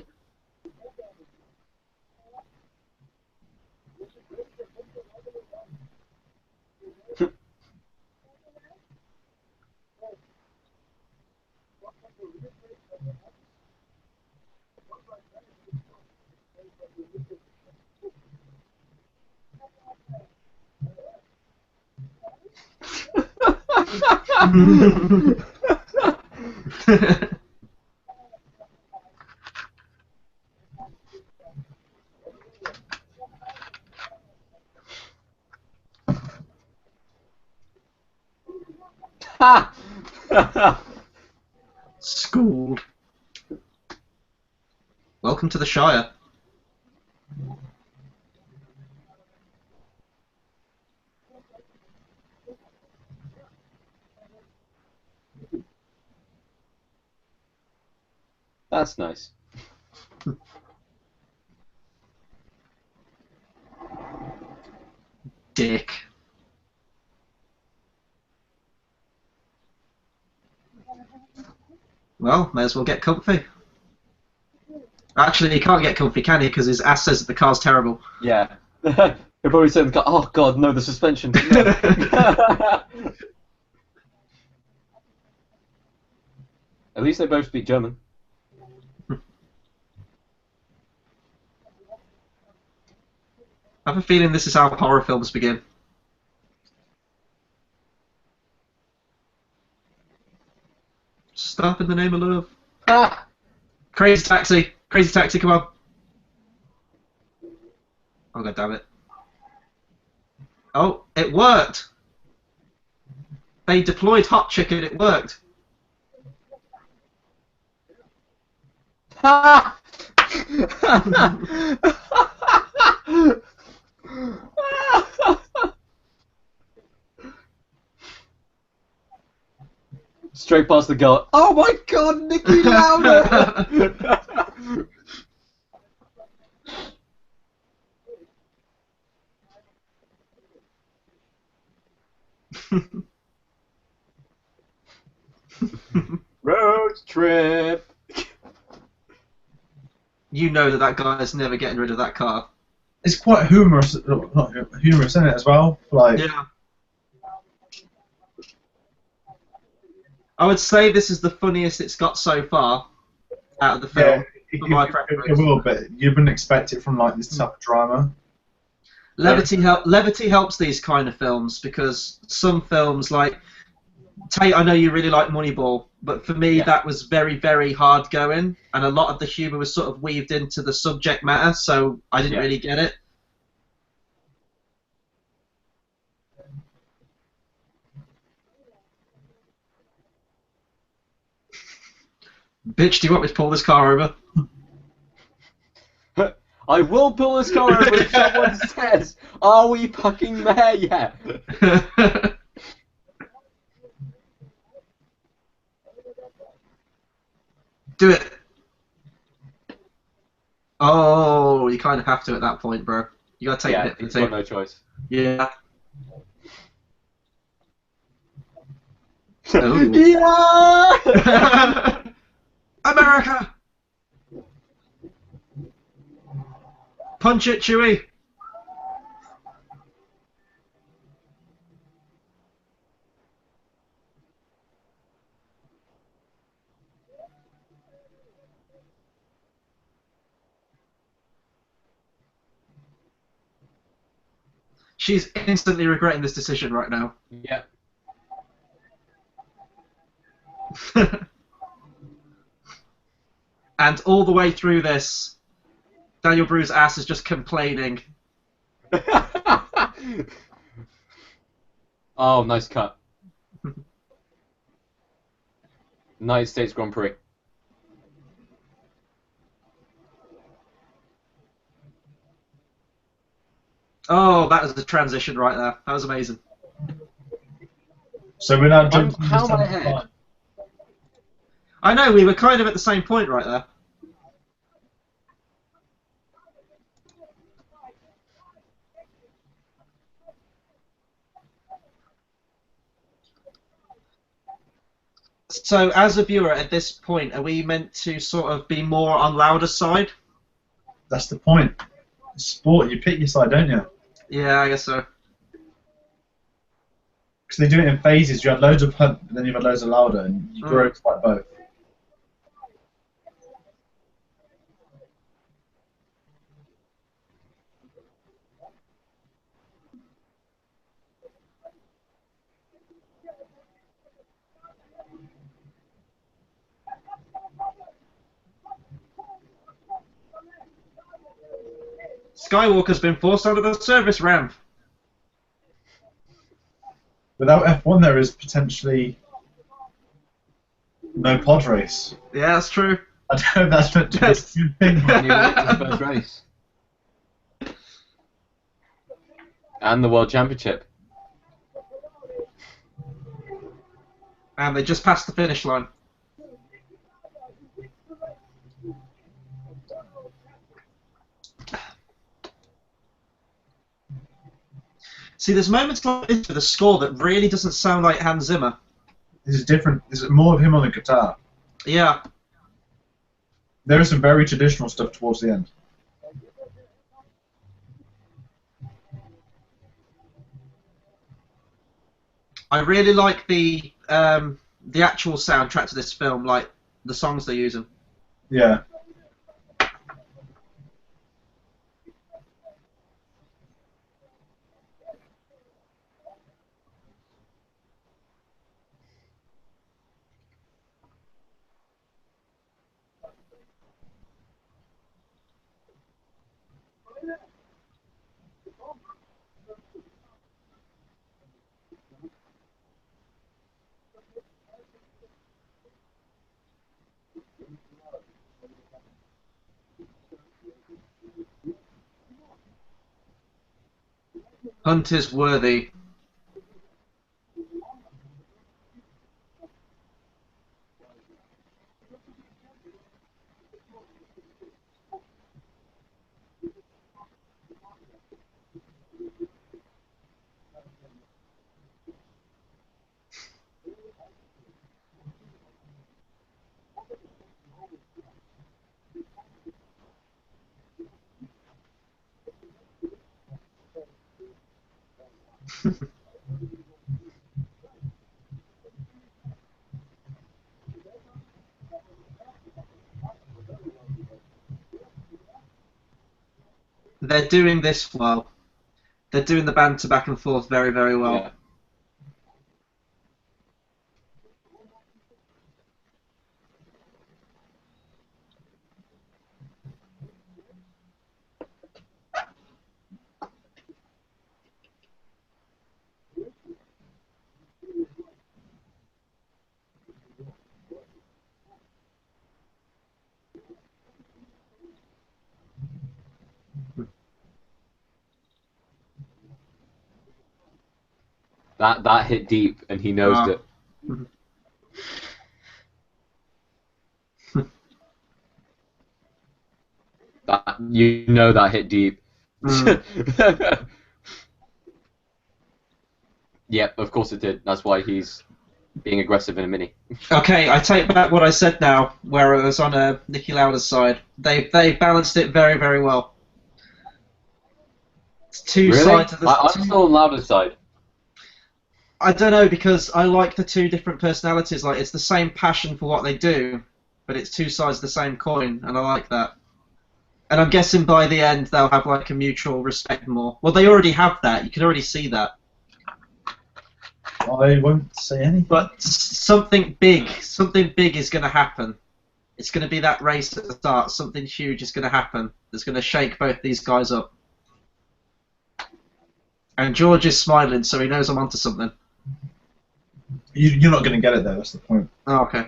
Schooled. Welcome to the Shire. That's nice. Dick. Well, may as well get comfy. Actually, he can't get comfy, can he? Because his ass says that the car's terrible. Yeah. He'll probably say, "Oh God, no, the suspension." No. At least they both speak German. I have a feeling this is how horror films begin. Stop in the name of love. Ah! Crazy Taxi! Crazy Taxi, come on! Oh, God damn it. Oh, it worked! They deployed Hot Chicken, it worked. Ah! Straight past the girl. Oh my God, Nicky Lauda! Road trip. You know that guy is never getting rid of that car. It's quite humorous, not humorous, isn't it, as well? Like, Yeah. I would say this is the funniest it's got so far out of the film. yeah, for my it preference. will, but you wouldn't expect it from like this type of drama. Levity helps these kind of films because some films like Tate, I know you really like Moneyball, but for me Yeah. that was very, very hard going, and a lot of the humour was sort of weaved into the subject matter, so I didn't Yeah. really get it. Bitch, do you want me to pull this car over? I will pull this car over if someone says, "Are we fucking there yet?" Do it. Oh, you kind of have to at that point, bro. You gotta take a Yeah, hit for the he's got team. no choice. Yeah. Ooh. Yeah! America! Punch it, Chewie! She's instantly regretting this decision right now. Yeah. And all the way through this, Daniel Bru's ass is just complaining. Oh, nice cut. United States Grand Prix. Oh, that was the transition right there. That was amazing. So we're now jumping How into am I number ahead? 5. I know, we were kind of at the same point right there. So, as a viewer at this point, are we meant to sort of be more on Lauda's side? That's the point. It's sport, you pick your side, don't you? Yeah, I guess so. Because they do it in phases. You had loads of Hunt, and then you had loads of Lauda, and you grow to like both. Skywalker's been forced onto the service ramp. Without F1, there is potentially no pod race. Yeah, that's true. I don't know if that's meant to be a good thing. And he wins his first race. And the World Championship. And they just passed the finish line. See, there's moments like this with a score that really doesn't sound like Hans Zimmer. This is different. There's more of him on the guitar. Yeah. There is some very traditional stuff towards the end. I really like the actual soundtrack to this film, like the songs they're using. Yeah. Hunt is worthy. They're doing this well. They're doing the banter back and forth very, very well. Yeah. That hit deep, and he knows Ah. it. That you know that hit deep. Mm. Yep, of course it did. That's why he's being aggressive in a mini. Okay, I take back what I said now, where it was on Niki Lauda's side. They balanced it very, very well. It's two Really? sides of the. I'm still on Lauda's side. I don't know, because I like the two different personalities. Like, it's the same passion for what they do, but it's two sides of the same coin, and I like that. And I'm guessing by the end they'll have like a mutual respect more. Well, they already have that. You can already see that. I won't say anything. But something big is going to happen. It's going to be that race at the start. Something huge is going to happen. That's going to shake both these guys up. And George is smiling, so he knows I'm onto something. You're not going to get it though. That's the point. Oh, okay.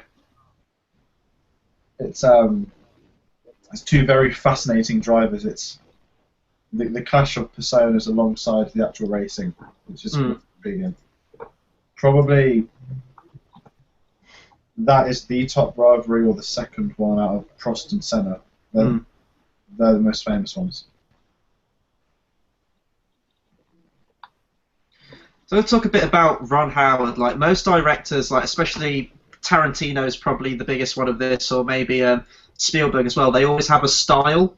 It's two very fascinating drivers. It's the clash of personas alongside the actual racing, which is intriguing. Probably that is the top rivalry, or the second one out of Prost and Senna. They're the most famous ones. So let's talk a bit about Ron Howard. Like, most directors, like especially Tarantino is probably the biggest one of this, or maybe Spielberg as well. They always have a style,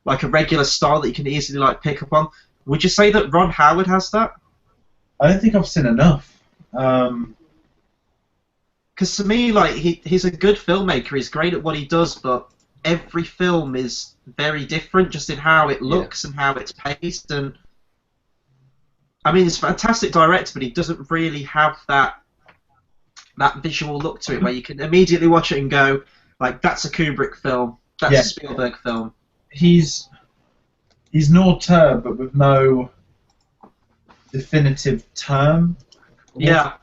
like a regular style that you can easily like pick up on. Would you say that Ron Howard has that? I don't think I've seen enough. Because to me, like he's a good filmmaker. He's great at what he does, but every film is very different, just in how it looks and how it's paced. And I mean, he's a fantastic director, but he doesn't really have that visual look to it, where you can immediately watch it and go, like, that's a Kubrick film, that's a Spielberg film. He's an auteur, but with no definitive term. Yeah.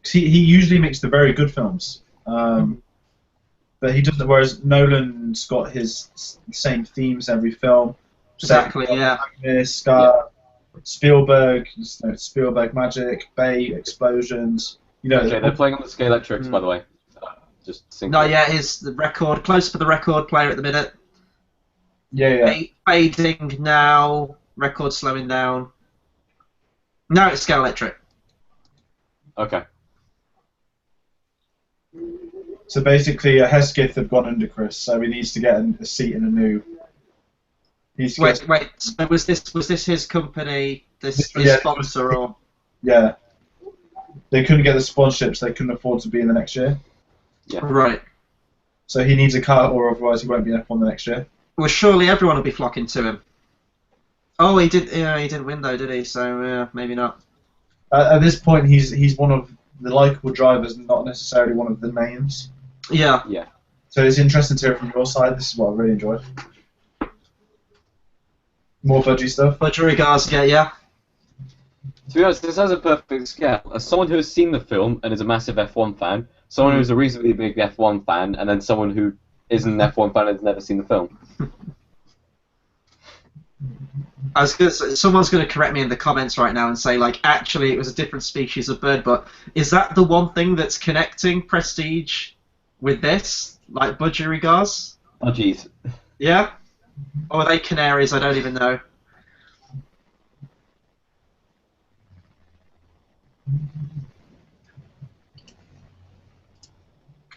He usually makes the very good films, but he doesn't. Whereas Nolan's got his same themes every film. Exactly. Yeah. Spielberg, Spielberg magic, Bay explosions. You know. Okay, they're playing on the Scalextrics, by the way. Just no, yeah, it's the record close for the record player at the minute. Yeah. Fading now. Record slowing down. Now it's Scalextric. Okay. So basically, Hesketh have gone under Chris, so he needs to get a seat in a new. Wait. So was this his company? His Yeah, sponsor or? Yeah. They couldn't get the sponsorships. They couldn't afford to be in the next year. Yeah. Right. So he needs a car, or otherwise he won't be in F1 the next year. Well, surely everyone will be flocking to him. Oh, he did. Yeah, he didn't win though, did he? So maybe not. At this point, he's one of the likable drivers, not necessarily one of the names. Yeah. Yeah. So it's interesting to hear from your side. This is what I really enjoyed. More budgie stuff. Budgerigars, yeah. To be honest, this has a perfect scale. As someone who has seen the film and is a massive F1 fan, someone who's a reasonably big F1 fan, and then someone who isn't an F1 fan and has never seen the film. Someone's going to correct me in the comments right now and say, like, actually it was a different species of bird, but is that the one thing that's connecting Prestige with this? Like budgerigars? Oh, jeez. Yeah? Or are they canaries? I don't even know.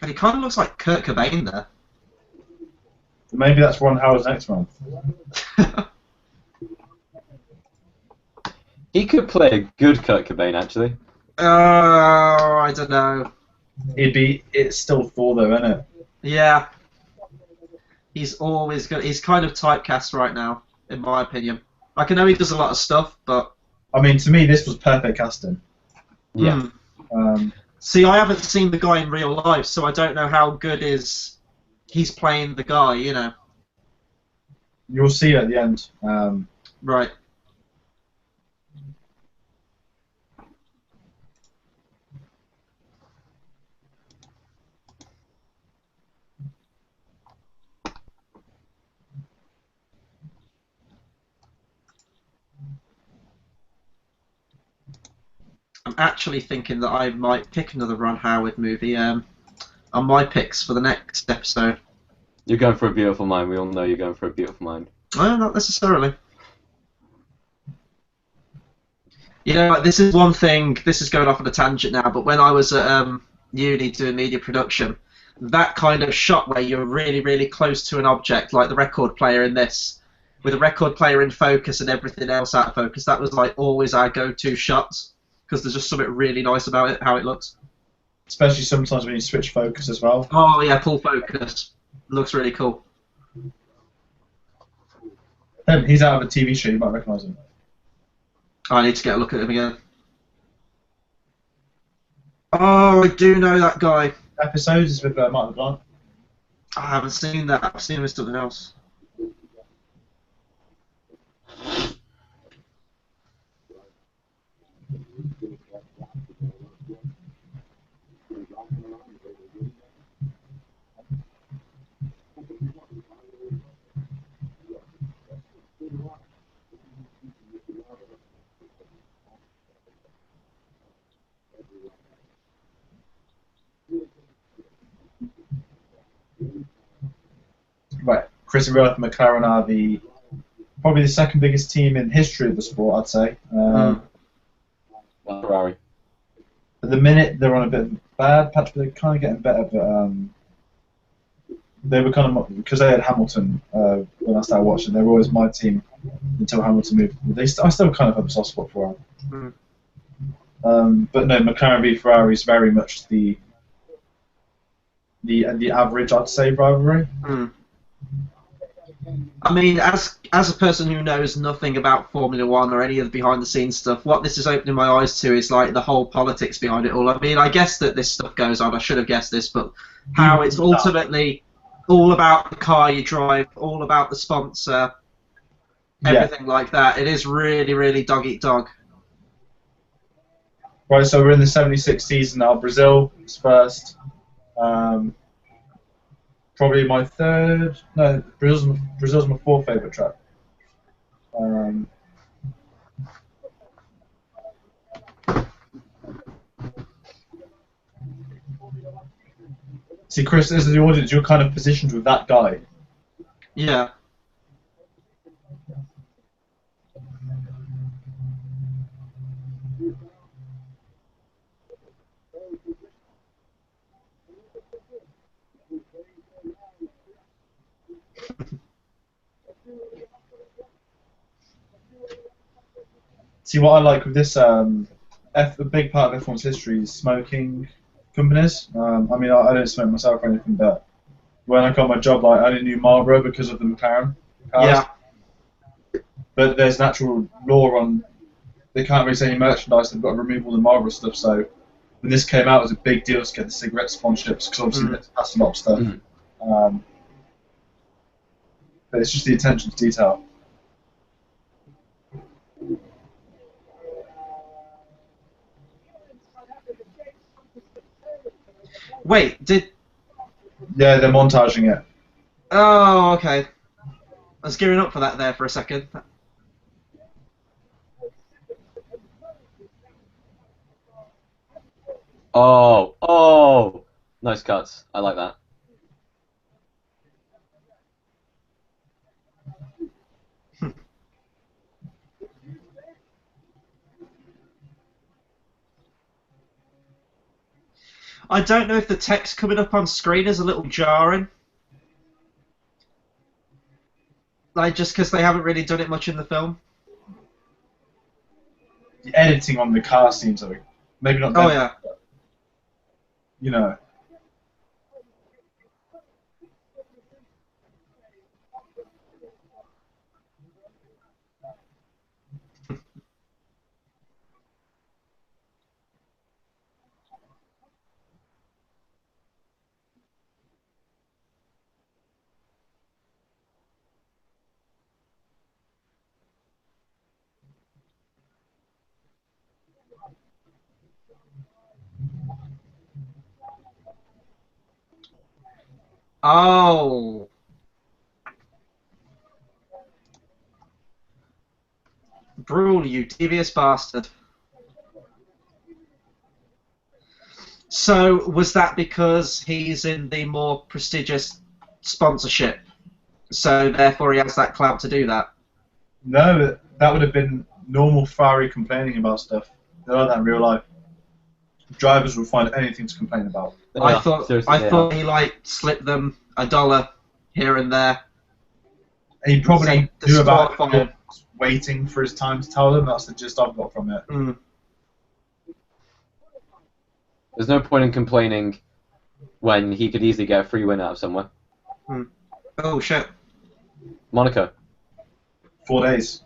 God, he kind of looks like Kurt Cobain there. Maybe that's Ron Howard's next month. He could play a good Kurt Cobain, actually. Oh, I don't know. It's still Thor though, isn't it? Yeah. He's always good. He's kind of typecast right now, in my opinion. Like, I know he does a lot of stuff, but... I mean, to me, this was perfect casting. Yeah. See, I haven't seen the guy in real life, so I don't know how good he's playing the guy, you know. You'll see at the end. Right. I'm actually thinking that I might pick another Ron Howard movie on my picks for the next episode. You're going for A Beautiful Mind. We all know you're going for A Beautiful Mind. Well, not necessarily. You know, like, this is one thing, this is going off on a tangent now, but when I was at uni doing media production, that kind of shot where you're really, really close to an object, like the record player in this, with a record player in focus and everything else out of focus, that was like always our go-to shots, because there's just something really nice about it, how it looks. Especially sometimes when you switch focus as well. Oh yeah, full focus. Looks really cool. He's out of a TV show, you might recognise him. I need to get a look at him again. Oh, I do know that guy. Episodes is with Martin LeBlanc. I haven't seen that. I've seen him with something else. Right, Chris and Real and McLaren are probably the second biggest team in history of the sport, I'd say. Ferrari. At the minute, they're on a bit of a bad patch, but they're kind of getting better. But they were kind of, because they had Hamilton when I started watching, they were always my team until Hamilton moved. I still kind of have a soft spot for them. But no, McLaren v Ferrari is very much the average, I'd say, rivalry. I mean, as a person who knows nothing about Formula One or any of the behind-the-scenes stuff, what this is opening my eyes to is like the whole politics behind it all. I mean, I guess that this stuff goes on. I should have guessed this, but how it's ultimately all about the car you drive, all about the sponsor, everything like that. It is really, really dog-eat-dog. Right, so we're in the 76 season now. Brazil is first. Probably my third. No, Brazil's my fourth favourite track. See, Chris, as the audience, you're kind of positioned with that guy. Yeah. See, what I like with this, a big part of F1's history is smoking companies. I mean, I don't smoke myself or anything, but when I got my job, like, I only knew Marlboro because of the McLaren cars. Yeah. But there's natural law on they can't really sell any merchandise. They've got to remove all the Marlboro stuff. So when this came out, it was a big deal to get the cigarette sponsorships because obviously that's a lot of stuff. But it's just the attention to detail. Wait, did... Yeah, they're montaging it. Oh, okay. I was gearing up for that there for a second. Oh, nice cuts. I like that. I don't know if the text coming up on screen is a little jarring. Like, just because they haven't really done it much in the film. The editing on the car scenes, are maybe not. Oh, yeah. But, you know. Oh. Brule, you devious bastard. So, was that because he's in the more prestigious sponsorship? So, therefore, he has that clout to do that? No, that would have been normal Ferrari complaining about stuff. They're like that in real life. Drivers will find anything to complain about. I thought he like slipped them $1 here and there. And he probably knew about fine. it, waiting for his time to tell them. That's the gist I've got from it. There's no point in complaining when he could easily get a free win out of somewhere. Oh shit. Monaco. 4 days.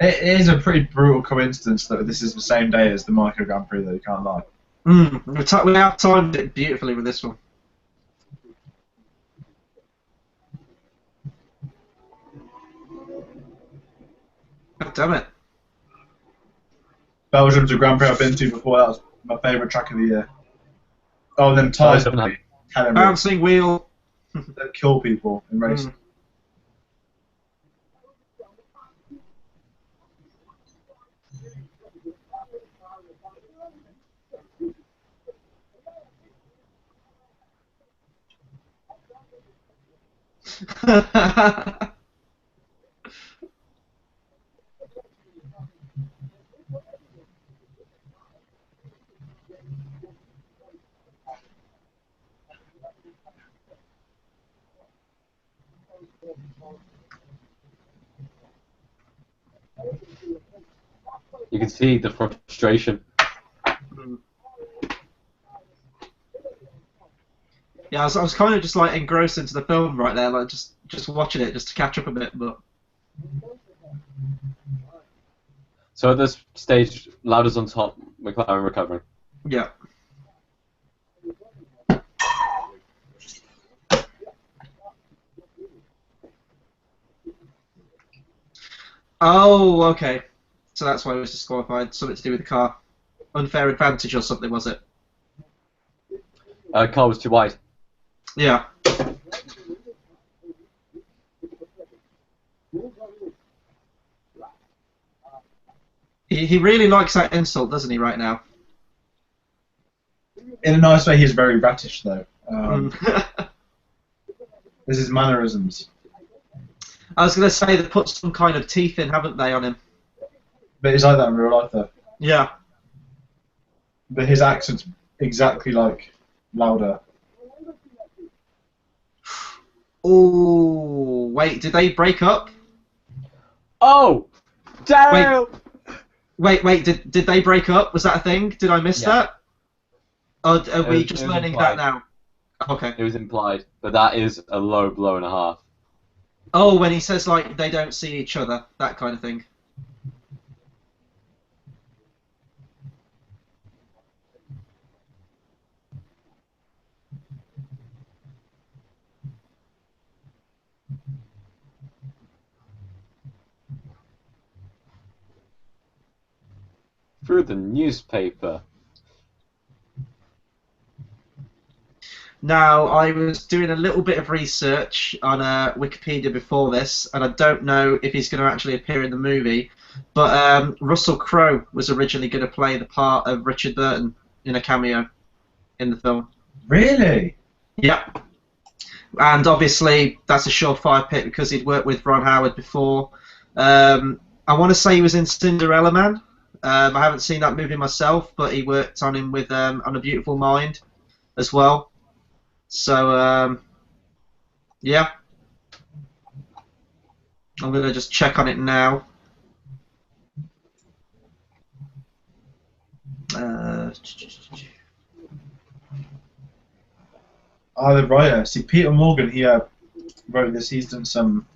It is a pretty brutal coincidence that this is the same day as the Monaco Grand Prix, though, you can't lie. We have timed it beautifully with this one. God damn it. Belgium's a Grand Prix I've been to before. That was my favourite track of the year. Oh, and then tyres Bouncing wheel. that kill people in racing. You can see the frustration. Yeah, I was kind of just like engrossed into the film right there, like just watching it just to catch up a bit, but. So at this stage, Lauda's on top, McLaren recovering. Yeah. Oh, okay. So that's why he was disqualified. Something to do with the car. Unfair advantage or something, was it? Car was too wide. Yeah. He really likes that insult, doesn't he, right now? In a nice way, he's very ratish, though. This is mannerisms. I was going to say they put some kind of teeth in, haven't they, on him? But he's like that in real life, though. Yeah. But his accent's exactly like Lauda. Oh, wait, did they break up? Oh! Damn! Wait. Did they break up? Was that a thing? Did I miss Yeah. that? Or are we It just was learning implied. that now? Okay. It was implied, but that is a low blow and a half. Oh, when he says like they don't see each other, that kind of thing. Through the newspaper. Now, I was doing a little bit of research on Wikipedia before this, and I don't know if he's going to actually appear in the movie, but Russell Crowe was originally going to play the part of Richard Burton in a cameo in the film. Really? Yep. And obviously, that's a surefire pick because he'd worked with Ron Howard before. I want to say he was in Cinderella Man. I haven't seen that movie myself, but he worked on him with On a Beautiful Mind as well. So, yeah. I'm going to just check on it now. The writer. See, Peter Morgan, he wrote this. He's done some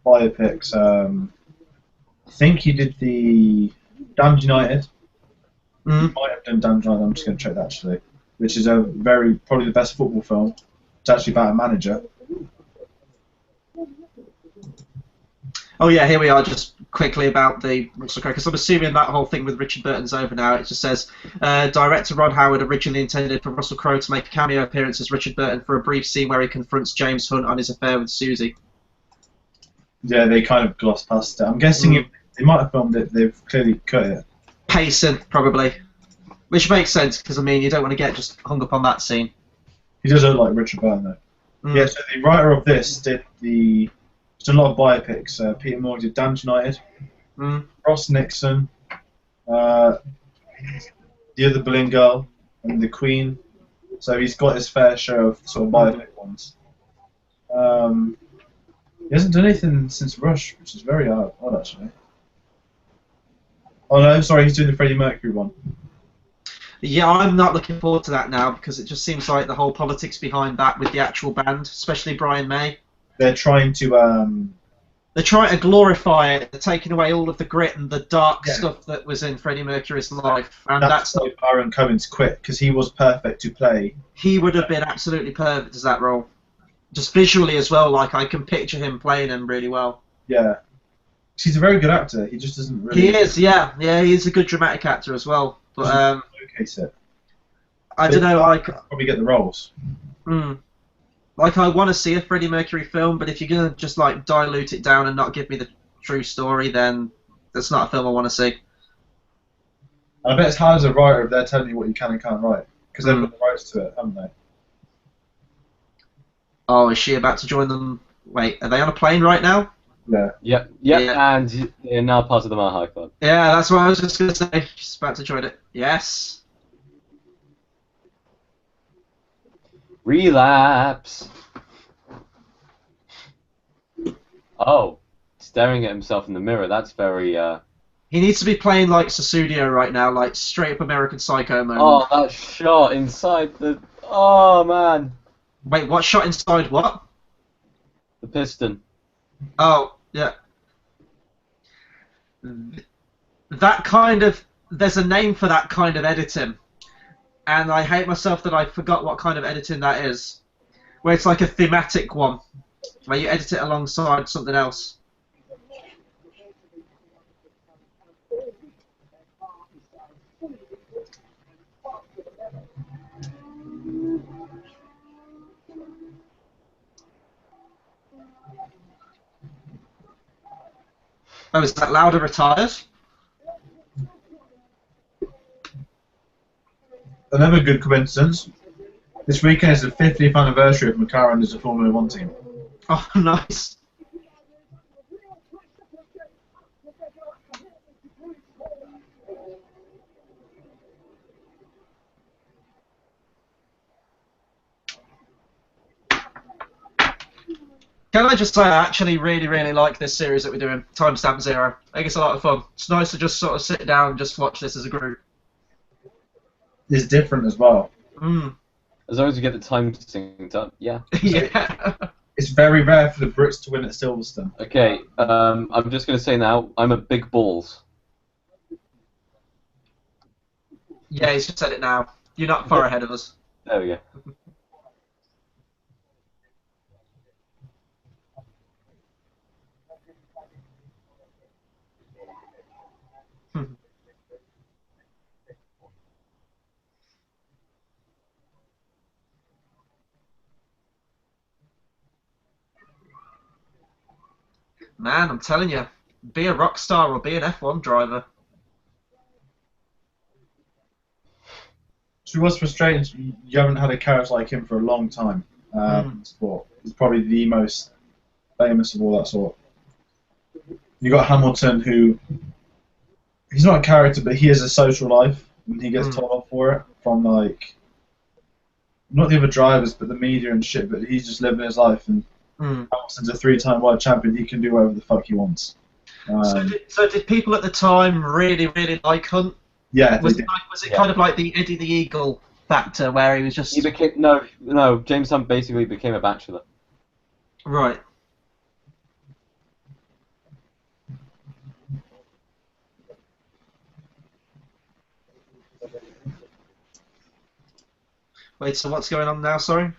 biopics. I think he did the Damned United. He might have done Damned United. I'm just going to check that actually, which is probably the best football film. It's actually about a manager. Oh yeah, here we are. Just quickly about the Russell Crowe, because I'm assuming that whole thing with Richard Burton's over now. It just says director Ron Howard originally intended for Russell Crowe to make a cameo appearance as Richard Burton for a brief scene where he confronts James Hunt on his affair with Susie. Yeah, they kind of glossed past it. I'm guessing if they might have filmed it, they've clearly cut it. Payson, probably. Which makes sense, because I mean, you don't want to get just hung up on that scene. He does look like Richard Burton though. Yeah, so the writer of this did a lot of biopics. Peter Morgan did Damned United, Ross Nixon, The Other Boleyn Girl, and The Queen. So he's got his fair share of sort of biopic ones. He hasn't done anything since Rush, which is very odd actually. Oh no, sorry, he's doing the Freddie Mercury one. Yeah, I'm not looking forward to that now because it just seems like the whole politics behind that with the actual band, especially Brian May. They're trying to. They're trying to glorify it. They're taking away all of the grit and the dark stuff that was in Freddie Mercury's life, and that's not. Aaron Cohen's quit because he was perfect to play. He would have been absolutely perfect as that role, just visually as well. Like I can picture him playing him really well. Yeah, he's a very good actor. He just doesn't really. He is, yeah. He is a good dramatic actor as well. But I don't know, like probably get the roles. Like I want to see a Freddie Mercury film, but if you're gonna just like dilute it down and not give me the true story, then that's not a film I want to see. I bet it's hard as a writer if they're telling you what you can and can't write because they've got the rights to it, haven't they? Oh, is she about to join them? Wait, are they on a plane right now? Yeah. Yep, Yeah. and they're now part of the Mile High Club. Yeah, that's what I was just gonna say. She's about to join it. Yes. Relapse. Oh, staring at himself in the mirror. That's very. He needs to be playing like Susudio right now, like straight up American Psycho moment. Oh, that shot inside the. Oh man. Wait, what shot inside what? The piston. Oh, yeah. That kind of. There's a name for that kind of editing. And I hate myself that I forgot what kind of editing that is. Where it's like a thematic one. Where you edit it alongside something else. Oh, is that Lauder retired? Another good coincidence. This weekend is the 50th anniversary of McLaren as a Formula 1 team. Oh, nice. Can I just say I actually really, really like this series that we're doing, Timestamp Zero. I think it's a lot of fun. It's nice to just sort of sit down and just watch this as a group. It's different as well. Mm. As long as you get the time synced up, yeah. Yeah. It's very rare for the Brits to win at Silverstone. Okay, I'm just going to say now, I'm a big balls. Yeah, he's just said it now. You're not far ahead of us. There we go. Man, I'm telling you, be a rock star or be an F1 driver. So what's frustrating, you haven't had a character like him for a long time in sport. He's probably the most famous of all that sort. You got Hamilton, who he's not a character, but he has a social life, and he gets told off for it from like not the other drivers, but the media and shit. But he's just living his life, and Hamilton's a 3-time world champion. He can do whatever the fuck he wants. So did people at the time really, really like Hunt? Yeah, Was it kind of like the Eddie the Eagle factor, where he was just He became no. James Hunt basically became a bachelor. right? Wait, so what's going on now? Sorry.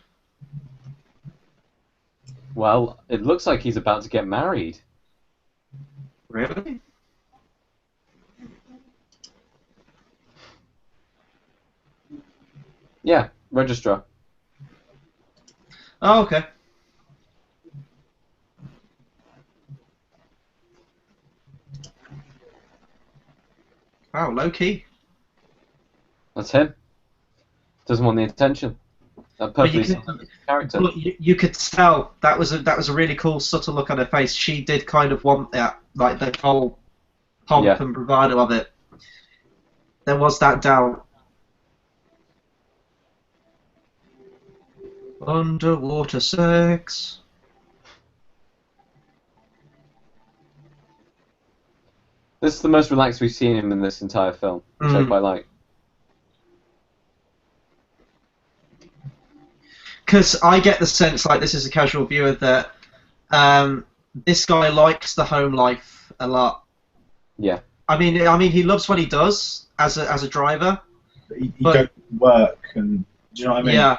Well, it looks like he's about to get married. Really? Yeah, registrar. Oh, okay. Wow, low key. That's him. Doesn't want the attention. That perfectly sums up his character. But you could tell that was a really cool, subtle look on her face. She did kind of want that, like the whole pomp and bravado of it. There was that doubt. Underwater sex. This is the most relaxed we've seen him in this entire film, which I quite like. Because I get the sense, like this is a casual viewer, that this guy likes the home life a lot. Yeah. I mean, he loves what he does as a driver. He goes to work, and do you know what I mean? Yeah.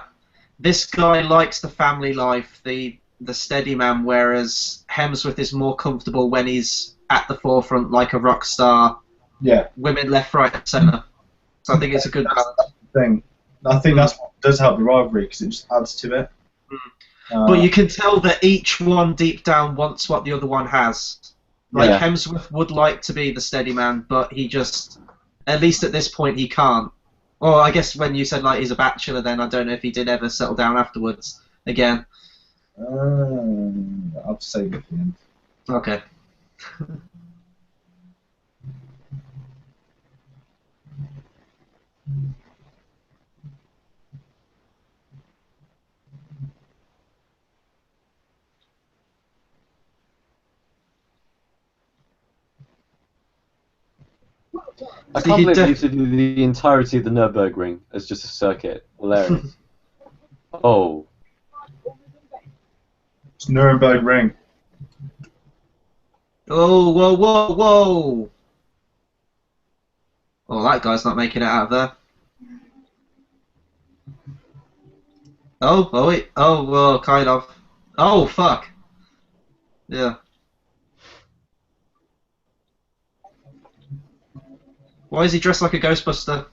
This guy likes the family life, the steady man, whereas Hemsworth is more comfortable when he's at the forefront, like a rock star. Yeah. Women left, right, and centre. So I think it's a good balance. That's the thing. I think that's what does help the rivalry, because it just adds to it. But you can tell that each one deep down wants what the other one has. Like Hemsworth would like to be the steady man, but he just, at least at this point, he can't. Well, I guess when you said like he's a bachelor, then I don't know if he did ever settle down afterwards again. I'll save it for the end. Okay. I can't believe they used to do the entirety of the Nürburgring as just a circuit. Hilarious. Oh. It's Nuremberg Oh, whoa, whoa, whoa! Oh, that guy's not making it out of there. Oh, wait. Oh, well, kind of. Oh, fuck. Yeah. Why is he dressed like a Ghostbuster?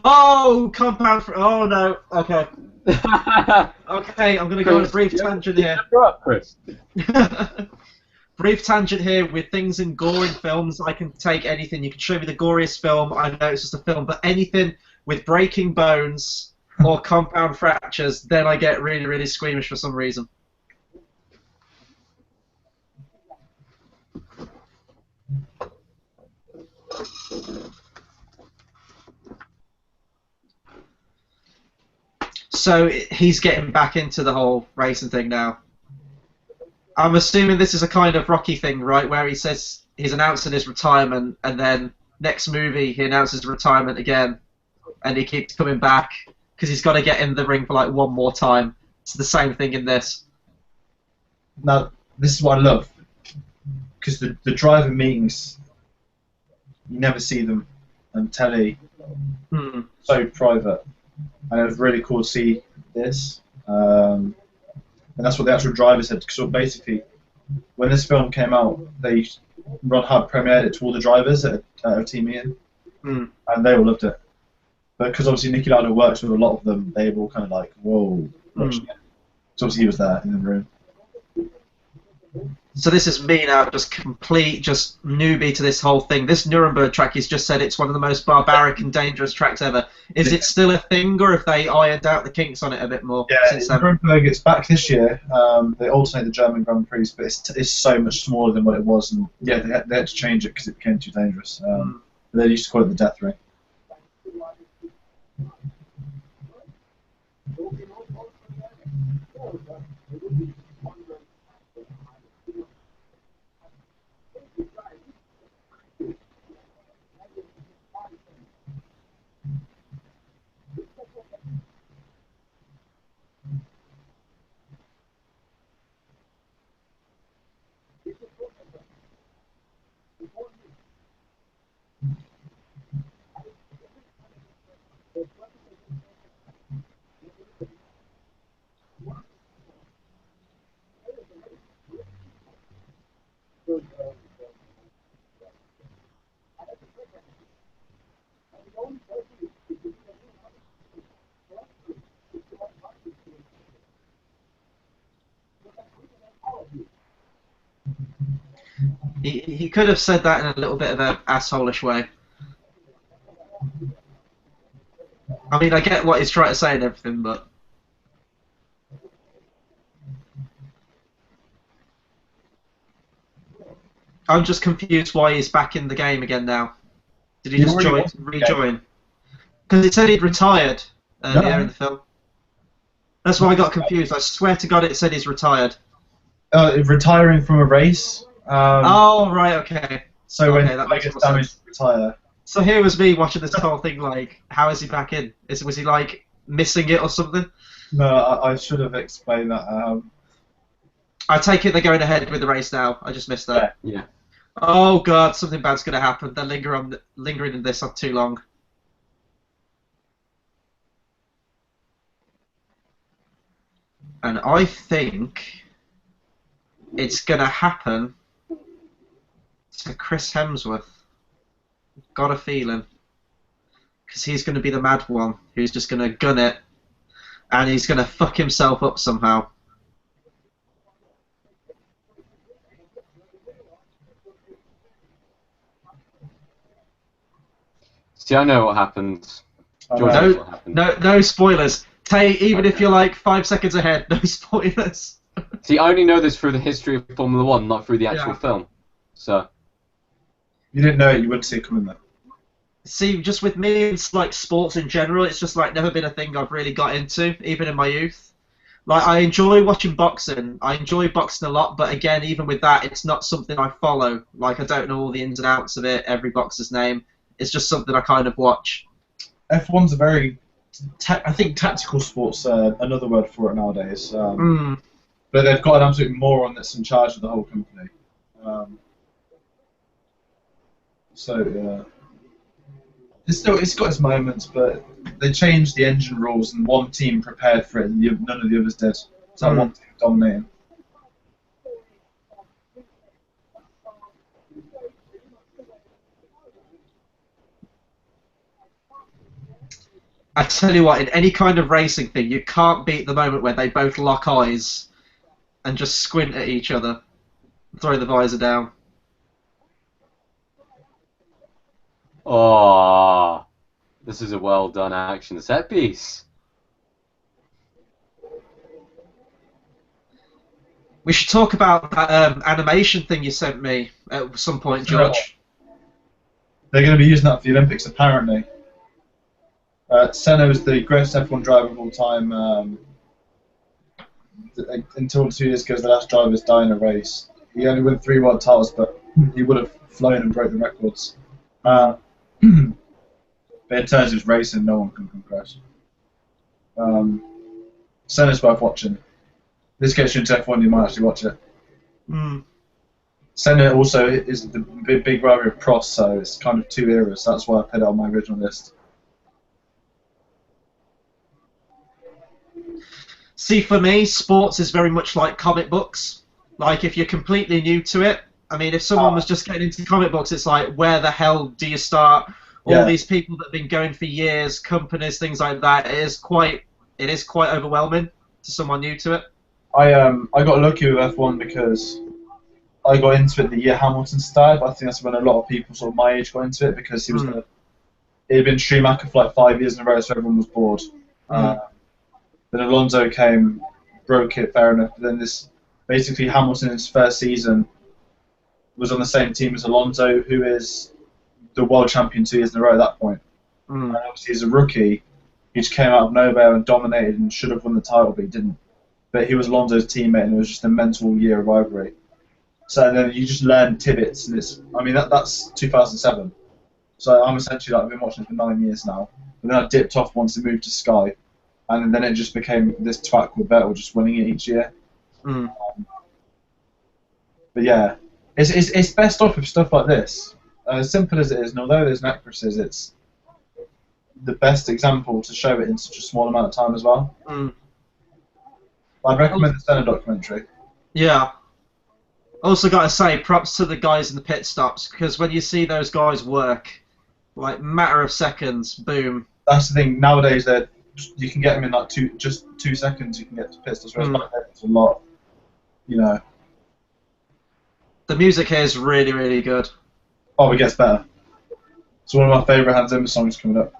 Oh, compound for. Oh, no. Okay. Okay, I'm going to go on a brief tangent here. Chris. Brief tangent here. With things in gore in films, I can take anything. You can show me the goriest film. I know it's just a film, but anything with breaking bones or compound fractures, then I get really, really squeamish for some reason. So he's getting back into the whole racing thing now. I'm assuming this is a kind of Rocky thing, right? Where he says he's announcing his retirement, and then next movie he announces retirement again, and he keeps coming back because he's got to get in the ring for like one more time. It's the same thing in this. Now, this is what I love, because the driver meetings, you never see them on telly, so private, and it was really cool to see this. And that's what the actual driver said, because basically, when this film came out, Ron Howard premiered it to all the drivers at a team meeting, and they all loved it. But because obviously Niki Lauda works with a lot of them, they were all kind of like, whoa, watching it. So obviously he was there in the room. So this is me now, just newbie to this whole thing. This Nuremberg track, he's just said it's one of the most barbaric and dangerous tracks ever. Is it still a thing, or have they ironed out the kinks on it a bit more since then? Nuremberg, it's back this year. They alternate the German Grand Prix, but it's so much smaller than what it was, and yeah, they had to change it because it became too dangerous. They used to call it the Death Ring. He could have said that in a little bit of an asshole-ish way. I mean, I get what he's trying to say and everything, but... I'm just confused why he's back in the game again now. Did he just rejoin? Because it said he'd retired earlier in the film. That's why I got confused. I swear to God it said he's retired. Retiring from a race. Oh, right, okay. So okay, when that gets damaged, retire. So here was me watching this whole thing like, how is he back in? Was he like missing it or something? No, I should have explained that. I take it they're going ahead with the race now. I just missed that. Yeah. Oh God, something bad's going to happen. They're lingering in this for too long. And I think it's going to happen to Chris Hemsworth. Got a feeling. Because he's going to be the mad one who's just going to gun it. And he's going to fuck himself up somehow. See, I know what happens. George knows what happens. No spoilers. Even if you're like 5 seconds ahead, no spoilers. See, I only know this through the history of Formula 1, not through the actual film. So. You didn't know it, you wouldn't see it coming then. See, just with me, it's like sports in general, it's just like never been a thing I've really got into, even in my youth. Like, I enjoy watching boxing. I enjoy boxing a lot, but again, even with that, it's not something I follow. Like, I don't know all the ins and outs of it, every boxer's name. It's just something I kind of watch. F1's a very, I think tactical sport's another word for it nowadays. But they've got an absolute moron that's in charge of the whole company. It's got its moments, but they changed the engine rules, and one team prepared for it, and none of the others did. So one team dominating. I tell you what, in any kind of racing thing, you can't beat the moment where they both lock eyes and just squint at each other, throw the visor down. Oh, this is a well done action set piece. We should talk about that animation thing you sent me at some point, George. They're going to be using that for the Olympics, apparently. Senna is the greatest F1 driver of all time. until 2 years ago, the last drivers die in a race. He only won 3 world titles, but he would have flown and broke the records. But in terms of racing, no one can compress. Senna's worth watching. This gets you into F1, you might actually watch it. Senna also is the big rival of Prost, so it's kind of 2 eras. That's why I put it on my original list. See, for me, sports is very much like comic books. Like, if you're completely new to it, I mean, if someone was just getting into comic books, it's like, where the hell do you start? All these people that have been going for years, companies, things like that. It is quite overwhelming to someone new to it. I got lucky with F1 because I got into it the year Hamilton started. I think that's when a lot of people sort of my age got into it because he was it had been Schumacher for like 5 years in a row, so everyone was bored. Then Alonso came, broke it, fair enough. But then basically Hamilton in his first season was on the same team as Alonso, who is the world champion 2 years in a row at that point. And obviously as a rookie, he just came out of nowhere and dominated and should have won the title, but he didn't. But he was Alonso's teammate, and it was just a mental year of rivalry. So then you just learn tidbits, and that's 2007. So I'm essentially I've been watching it for 9 years now. And then I dipped off once it moved to Sky, and then it just became this twat called Vettel just winning it each year. But yeah, it's best off with stuff like this. As simple as it is, and although there's inaccuracies, it's the best example to show it in such a small amount of time as well. I'd recommend the Senna documentary. Yeah. Also, got to say, props to the guys in the pit stops, because when you see those guys work, like matter of seconds, boom. That's the thing. Nowadays, you can get them in like 2 seconds. You can get to pit stops. Whereas back then it's a lot. You know. The music here is really, really good. Oh, it gets better. It's one of my favourite Hans Zimmer songs coming up.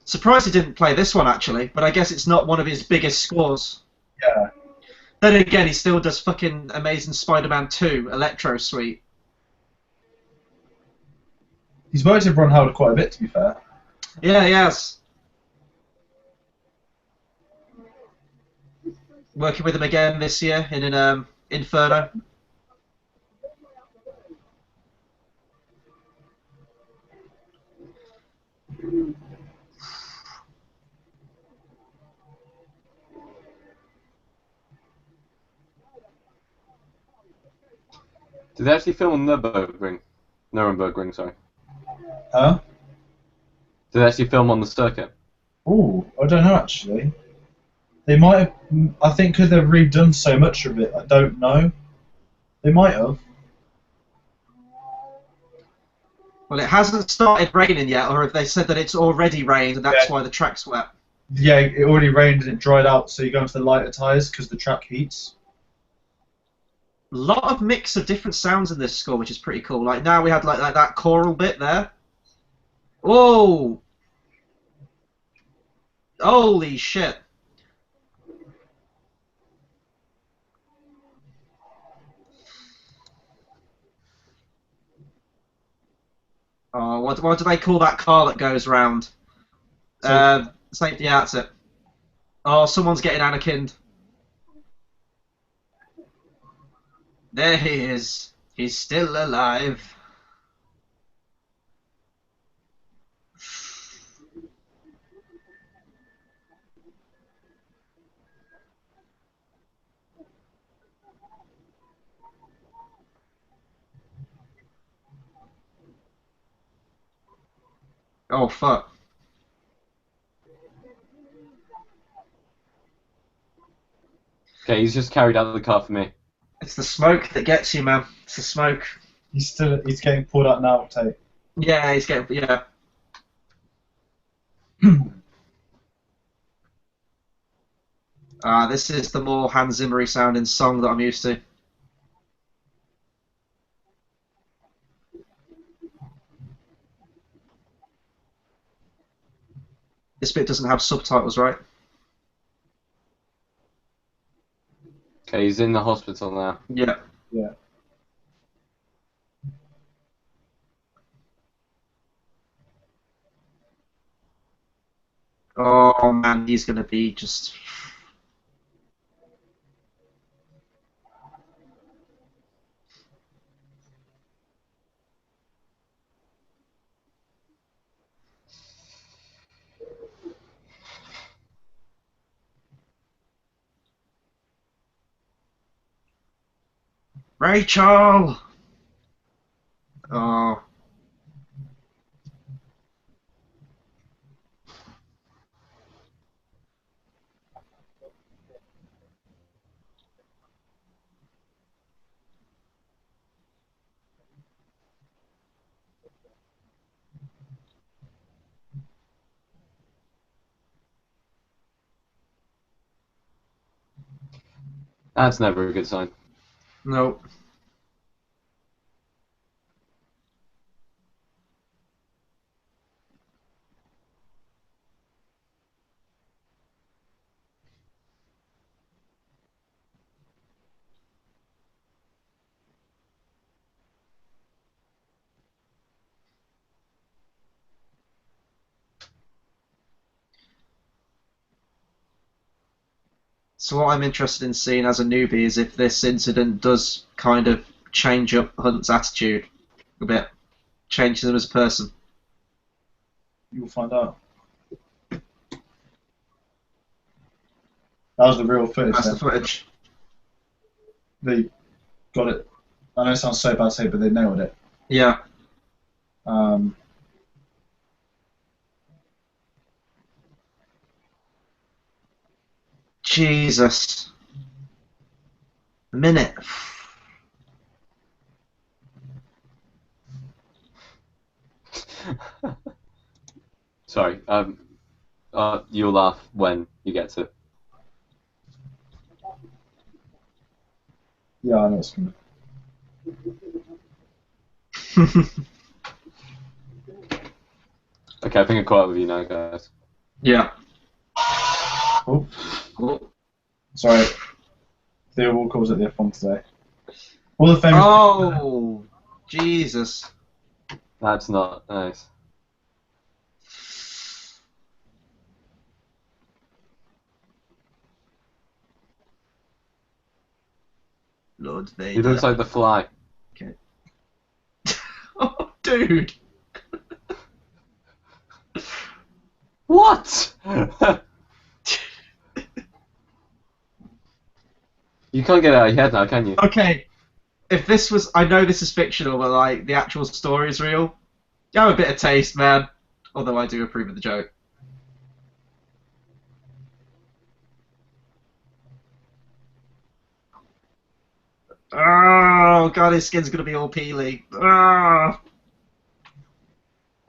Surprised he didn't play this one, actually, but I guess it's not one of his biggest scores. Yeah. Then again, he still does fucking Amazing Spider-Man 2 Electro Suite. He's worked with Ron Howard quite a bit, to be fair. Yeah, he has. Working with him again this year in Inferno. Did they actually film on Nuremberg, sorry. Huh? Did they actually film on the circuit? Ooh, I don't know actually. They might have. I think because they've redone so much of it, I don't know. They might have. Well, it hasn't started raining yet, or have they said that it's already rained and that's why the track's wet? Yeah, it already rained and it dried out, so you go into the lighter tyres because the track heats. A lot of mix of different sounds in this score, which is pretty cool. Like now we had like that choral bit there. Oh! Holy shit! Oh, what do they call that car that goes round? Safety outset. Oh, someone's getting Anakin'd. There he is. He's still alive. Oh, fuck. Okay, he's just carried out of the car for me. It's the smoke that gets you, man. It's the smoke. He's getting pulled out now, Tate. Yeah, he's getting... Yeah. This is the more Hans Zimmer-y sounding song that I'm used to. This bit doesn't have subtitles, right? Okay, he's in the hospital now. Yeah. Yeah. Oh man, he's gonna be just. Rachel! Oh. That's never a good sign. No. So what I'm interested in seeing as a newbie is if this incident does kind of change up Hunt's attitude a bit, changes him as a person. You'll find out. That was the real footage. That's the Then. footage. They got it. I know it sounds so bad to say, but they nailed it. Yeah. Jesus. A minute. Sorry. You'll laugh when you get to. Yeah, I know it's coming. Okay, I think I caught up with you now, guys. Yeah. Oh, Oh. sorry. Theo Walker was at the F1 today. All the famous. Oh, Jesus. That's not nice. Lord Vader. He looks like the Fly. Okay. Oh, dude. What? You can't get it out of your head now, can you? Okay. If this was, I know this is fictional, but like the actual story is real. You have a bit of taste, man. Although I do approve of the joke. Oh god, his skin's gonna be all peely. Ah.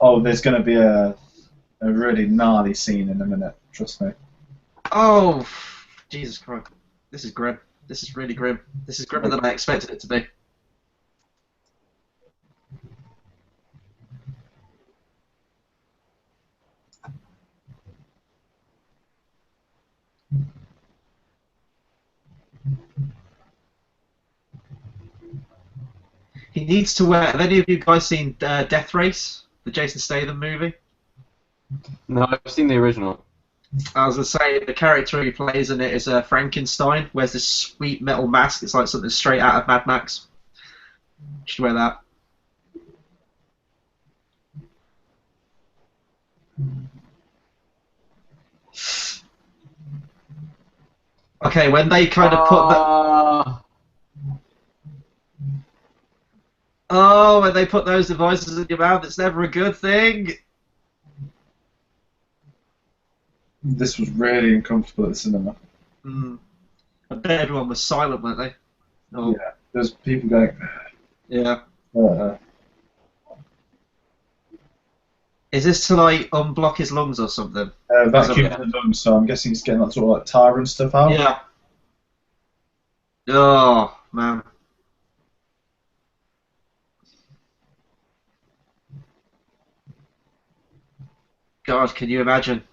Oh, there's going to be a really gnarly scene in a minute. Trust me. Oh, Jesus Christ. This is grim. This is really grim. This is grimmer than I expected it to be. He needs to wear. Have any of you guys seen Death Race, the Jason Statham movie? No, I've seen the original. I was gonna say the character he plays in it is Frankenstein. Wears this sweet metal mask. It's like something straight out of Mad Max. Should wear that. Okay, when they kind of put the when they put those devices in your mouth, it's never a good thing. This was really uncomfortable at the cinema. I bet everyone was silent, weren't they? Oh, Yeah, there's people going. yeah. Uh, Is this to like unblock his lungs or something? vacuum Yeah. the lungs, so I'm guessing he's getting that sort of like tar and stuff out. Yeah. Oh man. God, can you imagine?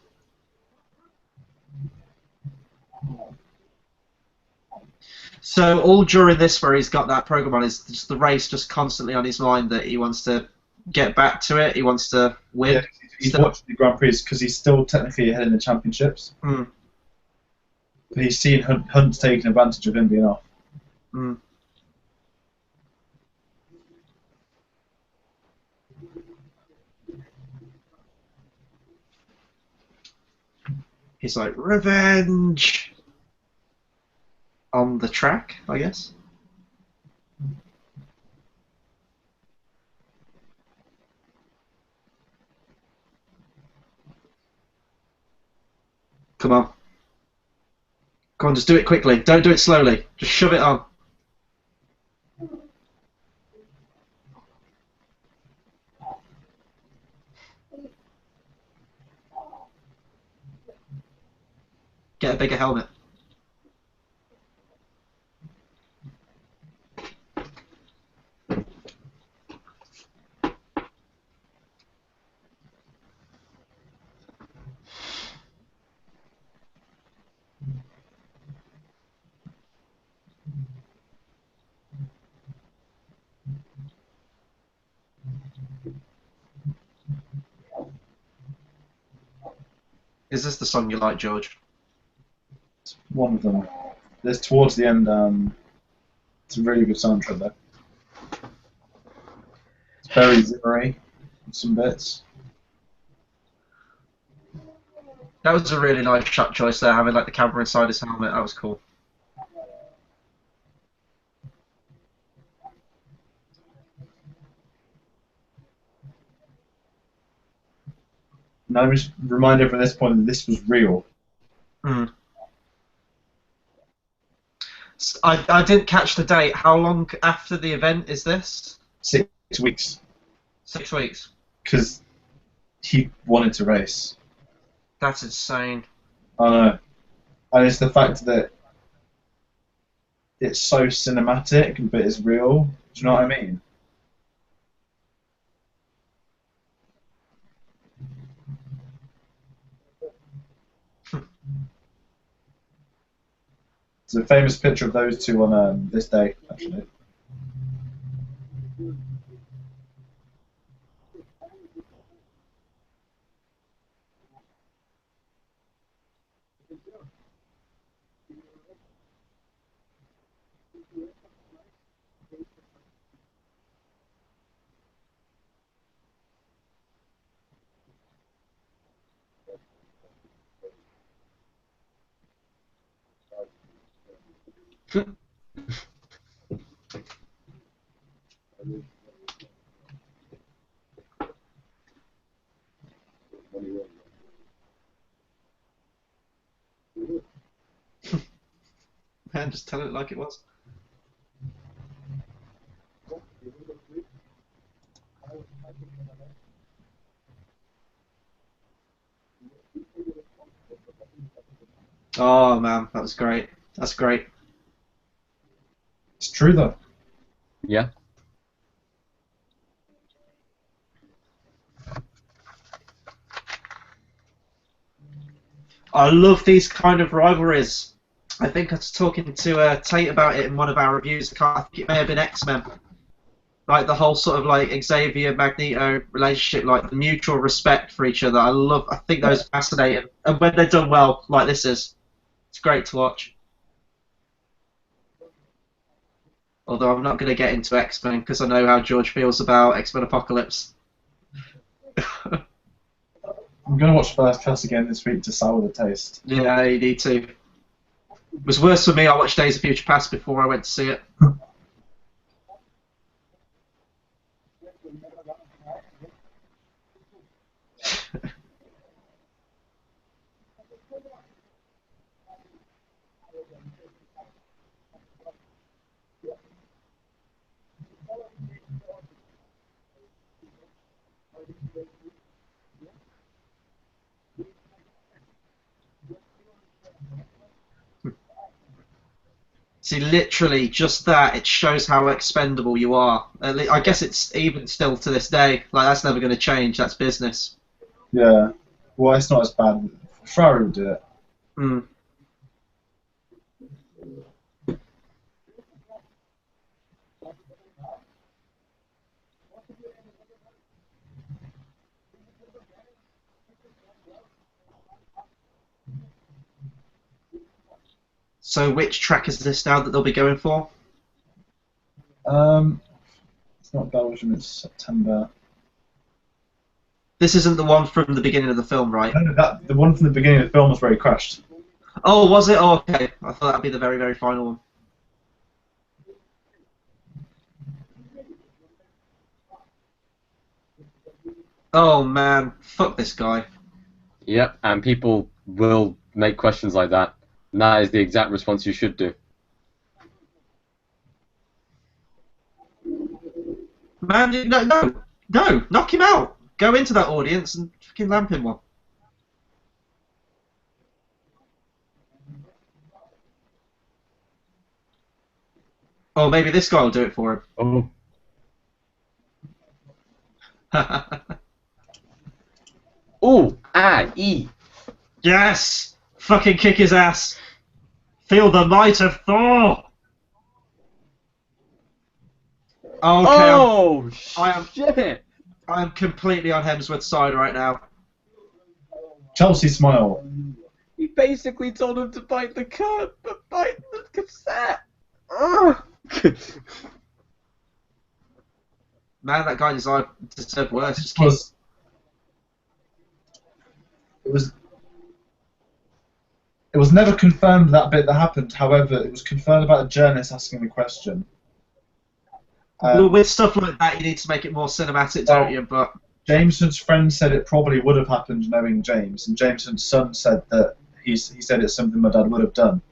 So all during this, where he's got that program on, is just the race just constantly on his mind that he wants to get back to it. He wants to win. Yeah, he's Still. watching the Grand Prix because he's still technically ahead in the championships. Mm. But he's seen Hunt's taking advantage of him being off. Mm. He's like, revenge! On the track, I guess. Come on. Come on, just do it quickly. Don't do it slowly. Just shove it on. Get a bigger helmet. Is this the song you like, George? It's one of them. There's towards the end. It's a really good soundtrack there. It's very Zimmery in some bits. That was a really nice shot choice there, having like the camera inside his helmet. That was cool. Now just remind everyone at this point that this was real. Mm. I didn't catch the date. How long after the event is this? 6 weeks. 6 weeks. Because he wanted to race. That's insane. I know. And it's the fact that it's so cinematic, but it's real. Do you know what I mean? There's a famous picture of those two on this day, actually. Man, just tell it like it was. Oh man, that was great. That's great. It's true, though. Yeah. I love these kind of rivalries. I think I was talking to Tate about it in one of our reviews. I think it may have been X-Men. Like the whole sort of like Xavier Magneto relationship, like the mutual respect for each other. I think those are fascinating. And when they're done well, like this is, it's great to watch. Although I'm not going to get into X-Men because I know how George feels about X-Men Apocalypse. I'm going to watch First Class again this week to sour the taste. Yeah, you need to. It was worse for me. I watched Days of Future Past before I went to see it. See, literally, just that, it shows how expendable you are. I guess it's even still to this day. Like, that's never going to change. That's business. Yeah. Well, it's not as bad. Ferrari would do it. Mm. So which track is this now that they'll be going for? It's not Belgium. It's September. This isn't the one from the beginning of the film, right? No, the one from the beginning of the film was where he crashed. Oh, was it? Oh, okay. I thought that'd be the very, very final one. Oh man, fuck this guy. Yep, and people will make questions like that. And that is the exact response you should do. Man, no, knock him out. Go into that audience and fucking lamp him one. Oh, maybe this guy will do it for Oh. him. Ooh, E. Yes! Fucking kick his ass. Feel the might of Thor! Okay, Oh, shit! I am completely on Hemsworth's side right now. Chelsea smile. He basically told him to bite the curb, but bite the cassette. Ugh. Man, that guy deserved worse. Just It was never confirmed that bit that happened. However, it was confirmed about a journalist asking the question. with stuff like that, you need to make it more cinematic, don't you? But Jameson's friend said it probably would have happened knowing James, and Jameson's son said that he said it's something my dad would have done.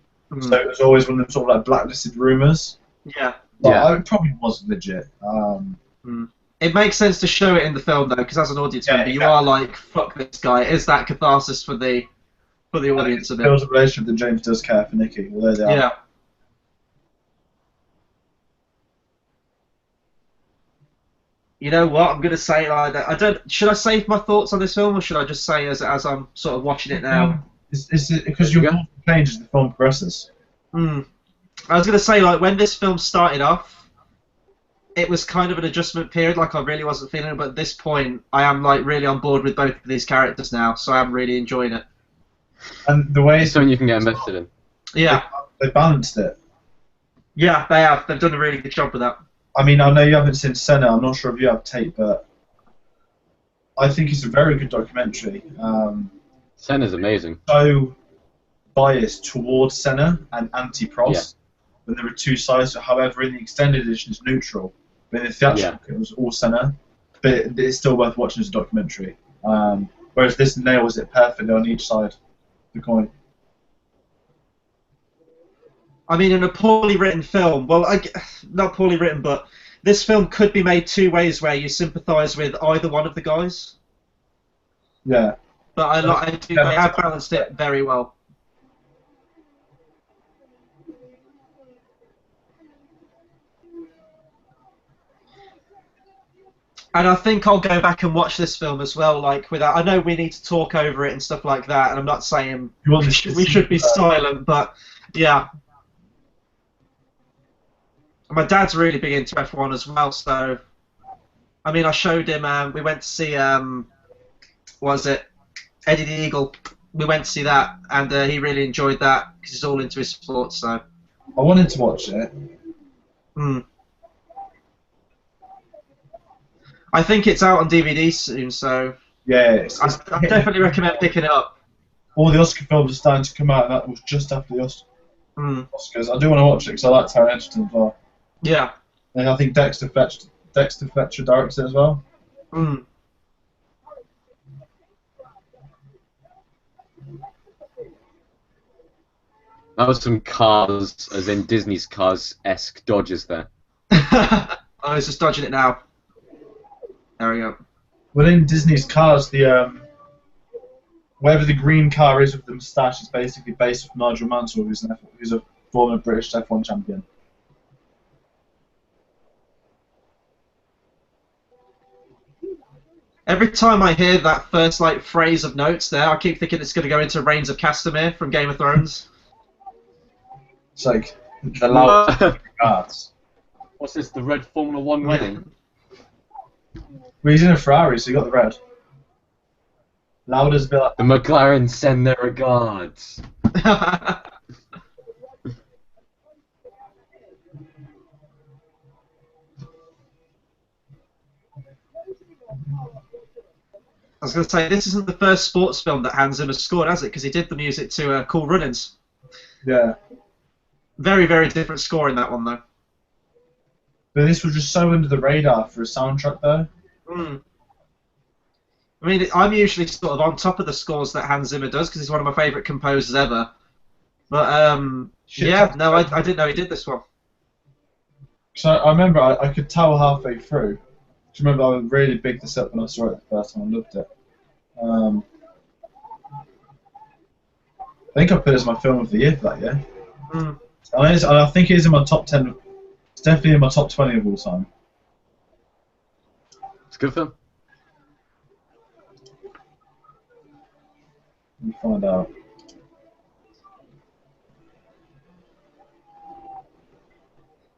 So it was always one of them sort of like blacklisted rumours. Yeah. But it probably was legit. It makes sense to show it in the film though, because as an audience member, you are like, "Fuck this guy." Is that catharsis for the audience a bit? There was a relationship that James does care for Nikki, although they are. Yeah. You know what? I'm gonna say like that. I don't. Should I save my thoughts on this film, or should I just say as I'm sort of watching it now? Is it because your thoughts change as the film progresses? I was gonna say like when this film started off, it was kind of an adjustment period. Like I really wasn't feeling it, but at this point, I am like really on board with both of these characters now. So I'm really enjoying it. And the way It's something you can get invested in. Yeah. They balanced it. Yeah, they have. They've done a really good job with that. I mean, I know you haven't seen Senna. I'm not sure if you have, Tate, but I think it's a very good documentary. Senna's amazing. So biased towards Senna and anti-Prost, when there were two sides. However, in the extended edition, it's neutral. But in the theatrical, it was all Senna. But it's still worth watching as a documentary. Whereas this nails it perfectly on each side of the coin. I mean, in a poorly written film, well, not poorly written, but this film could be made two ways where you sympathise with either one of the guys. Yeah. But I think they have balanced it very well. And I think I'll go back and watch this film as well. Like, I know we need to talk over it and stuff like that, and I'm not saying we should be silent, but yeah. My dad's really big into F1 as well, so I mean, I showed him. We went to see what was it, Eddie the Eagle. We went to see that, and he really enjoyed that because he's all into his sports. So I wanted to watch it. I think it's out on DVD soon, so yeah, I definitely recommend picking it up. All the Oscar films are starting to come out, and that was just after the Oscars. I do want to watch it because I like Taron Egerton as well. Yeah. And I think Dexter Fletcher directs it as well. That was some Cars, as in Disney's Cars-esque dodges there. I was just dodging it now. There we go. Well, in Disney's Cars, wherever the green car is with the moustache is basically based off Nigel Mansell, who's a former British F1 champion. Every time I hear that first phrase of notes there, I keep thinking it's going to go into Reigns of Castamere from Game of Thrones. It's like the loud cars. What's this? The red Formula One wedding? Well, he's in a Ferrari, so you got the red. Lauda's a bit like... The McLaren send their regards. I was going to say, this isn't the first sports film that Hans Zimmer scored, has it? Because he did the music to Cool Runnings. Yeah. Very, very different score in that one, though. But this was just so under the radar for a soundtrack, though. Mm. I mean, I'm usually sort of on top of the scores that Hans Zimmer does because he's one of my favourite composers ever. But yeah, no, I didn't know he did this one. So I remember I could tell halfway through. I remember I really bigged this up when I saw it the first time I looked at it. I think I put it as my film of the year for that year. Mm. I think it is in my top 10. It's definitely in my top 20 of all time. It's a good film. Let me find out.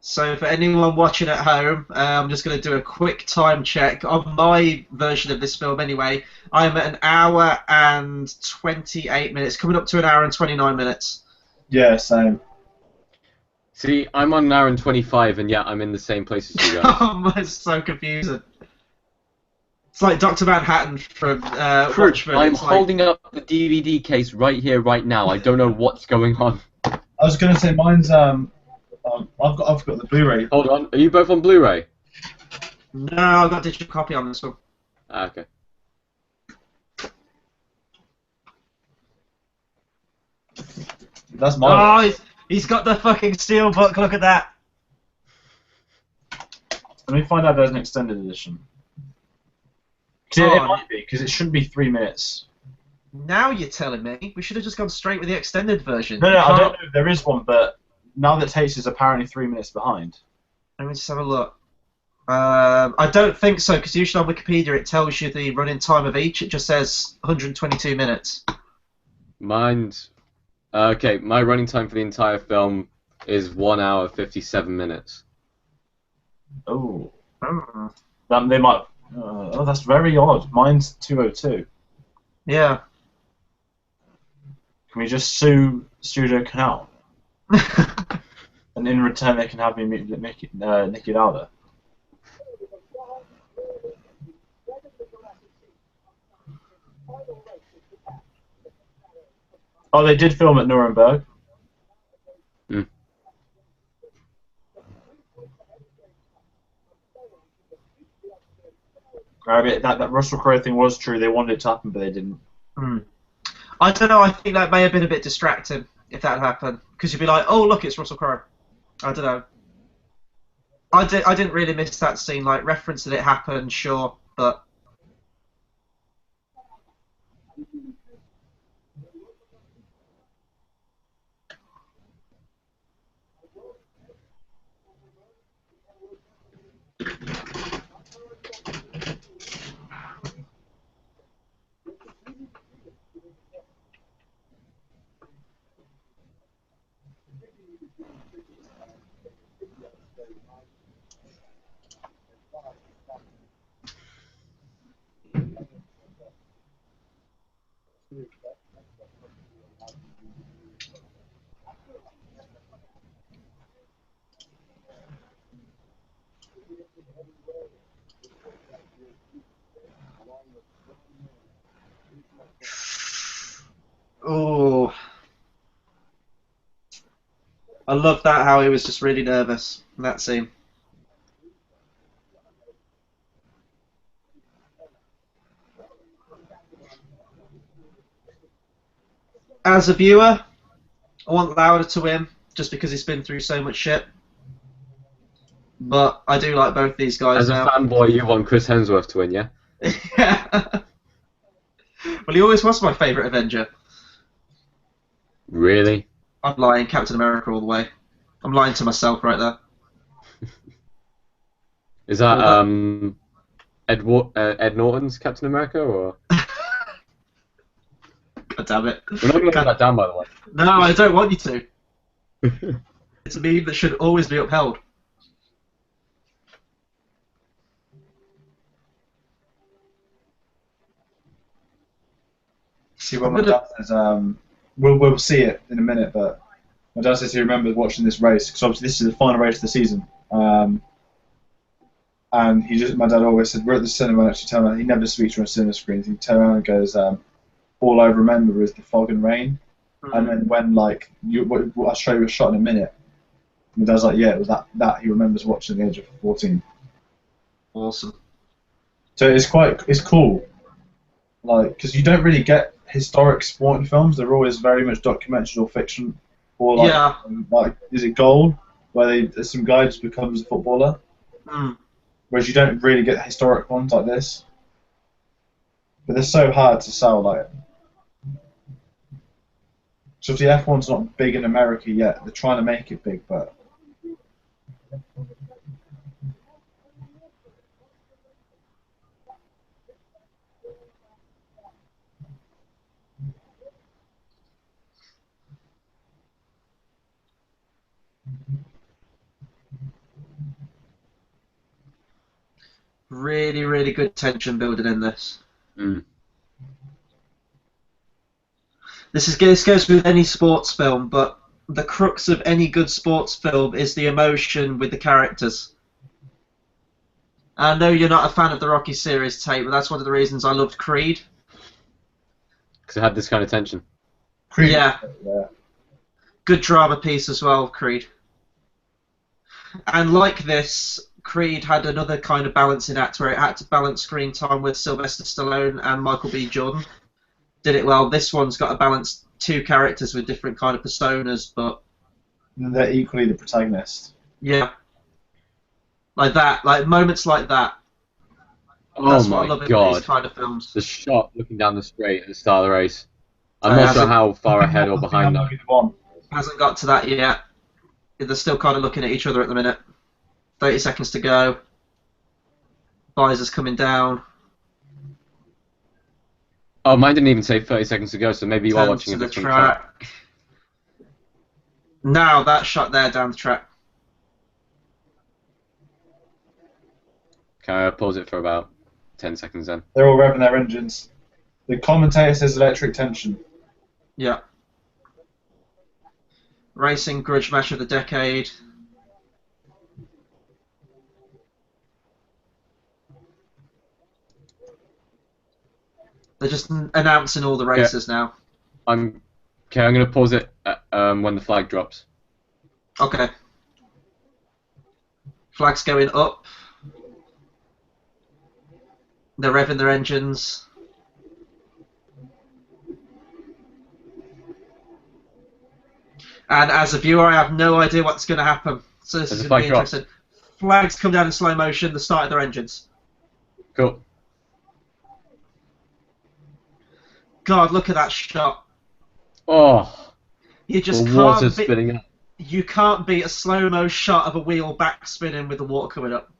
So for anyone watching at home, I'm just going to do a quick time check. On my version of this film anyway, I'm at 1 hour and 28 minutes, coming up to 1 hour and 29 minutes. Yeah, same. See, I'm on 1 hour and 25, and yeah, I'm in the same place as you guys. Oh, it's so confusing. It's like Dr. Manhattan from Watchmen. I'm It's like- holding up the DVD case right here, right now. I don't know what's going on. I was gonna say mine's I've got the Blu-ray. Hold on, are you both on Blu-ray? No, I've got a digital copy on this one. Ah, okay. That's mine. Oh, he's got the fucking steel book. Look at that. Let me find out if there's an extended edition. It might be because it shouldn't be 3 minutes. Now you're telling me. We should have just gone straight with the extended version. No, You I can't- don't know if there is one, but now that Taste is apparently 3 minutes behind. Let me just have a look. I don't think so, because usually on Wikipedia it tells you the running time of each. It just says 122 minutes. Mine's... okay, my running time for the entire film is 1 hour 57 minutes. Oh, Oh. they might. Oh, that's very odd. Mine's 2:02. Yeah. Can we just sue Studio Canal, and in return they can have me meet Niki Lauda? Oh, they did film at Nuremberg. Hmm. That Russell Crowe thing was true. They wanted it to happen, but they didn't. I don't know, I think that may have been a bit distracting if that happened. Because you'd be like, oh, look, it's Russell Crowe. I don't know. I didn't really miss that scene, like, reference that it happened, sure, but... Oh, I love that, how he was just really nervous in that scene. As a viewer, I want Lauda to win, just because he's been through so much shit. But I do like both these guys As a now. fanboy, you want Chris Hemsworth to win, yeah? Yeah. Well, he always was my favourite Avenger. Really? I'm lying, Captain America all the way. I'm lying to myself right there. Is that Well, Ed Norton's Captain America, or? God damn it. We're not going to put that down, by the way. No, I don't want you to. It's a meme that should always be upheld. See what my dad says. We'll see it in a minute, but my dad says he remembers watching this race because obviously this is the final race of the season. And my dad always said, we're at the cinema, and actually turned around, he never speaks on cinema screens, he turned around and goes, all I remember is the fog and rain. And then when, like, I'll show you a shot in a minute, my dad's like, yeah, it was that he remembers watching at the age of 14. Awesome. So it's cool, like, because you don't really get historic sporting films. They're always very much documentary or fiction, or like, like is it Gold, where some guy just becomes a footballer. Whereas you don't really get historic ones like this. But they're so hard to sell, like. So if the F1's not big in America yet, they're trying to make it big, but. Really, really good tension building in this. This goes with any sports film, but the crux of any good sports film is the emotion with the characters. I know you're not a fan of the Rocky series, Tate, but that's one of the reasons I loved Creed. Because it had this kind of tension. Creed. Yeah. Good drama piece as well, Creed. And like this, Creed had another kind of balancing act where it had to balance screen time with Sylvester Stallone and Michael B. Jordan. Did it well. This one's got to balance two characters with different kind of personas, but they're equally the protagonist. Yeah. Like that, like moments like that. Oh my god! These kind of films. The shot looking down the straight at the start of the race. I'm not sure how far ahead or behind that. Hasn't got to that yet. They're still kind of looking at each other at the minute. 30 seconds to go. Visor's coming down. Oh, mine didn't even say 30 seconds to go, so maybe you are watching a different track. Now that shot there down the track. Can I pause it for about 10 seconds then? They're all revving their engines. The commentator says electric tension. Yeah. Racing grudge match of the decade. They're just announcing all the races now. I'm going to pause it when the flag drops. Okay. Flag's going up. They're revving their engines. And as a viewer, I have no idea what's going to happen. So this is going to be interesting. Flags come down in slow motion, the start of their engines. Cool. God, look at that shot. Oh. You just you can't beat a slow-mo shot of a wheel backspinning with the water coming up.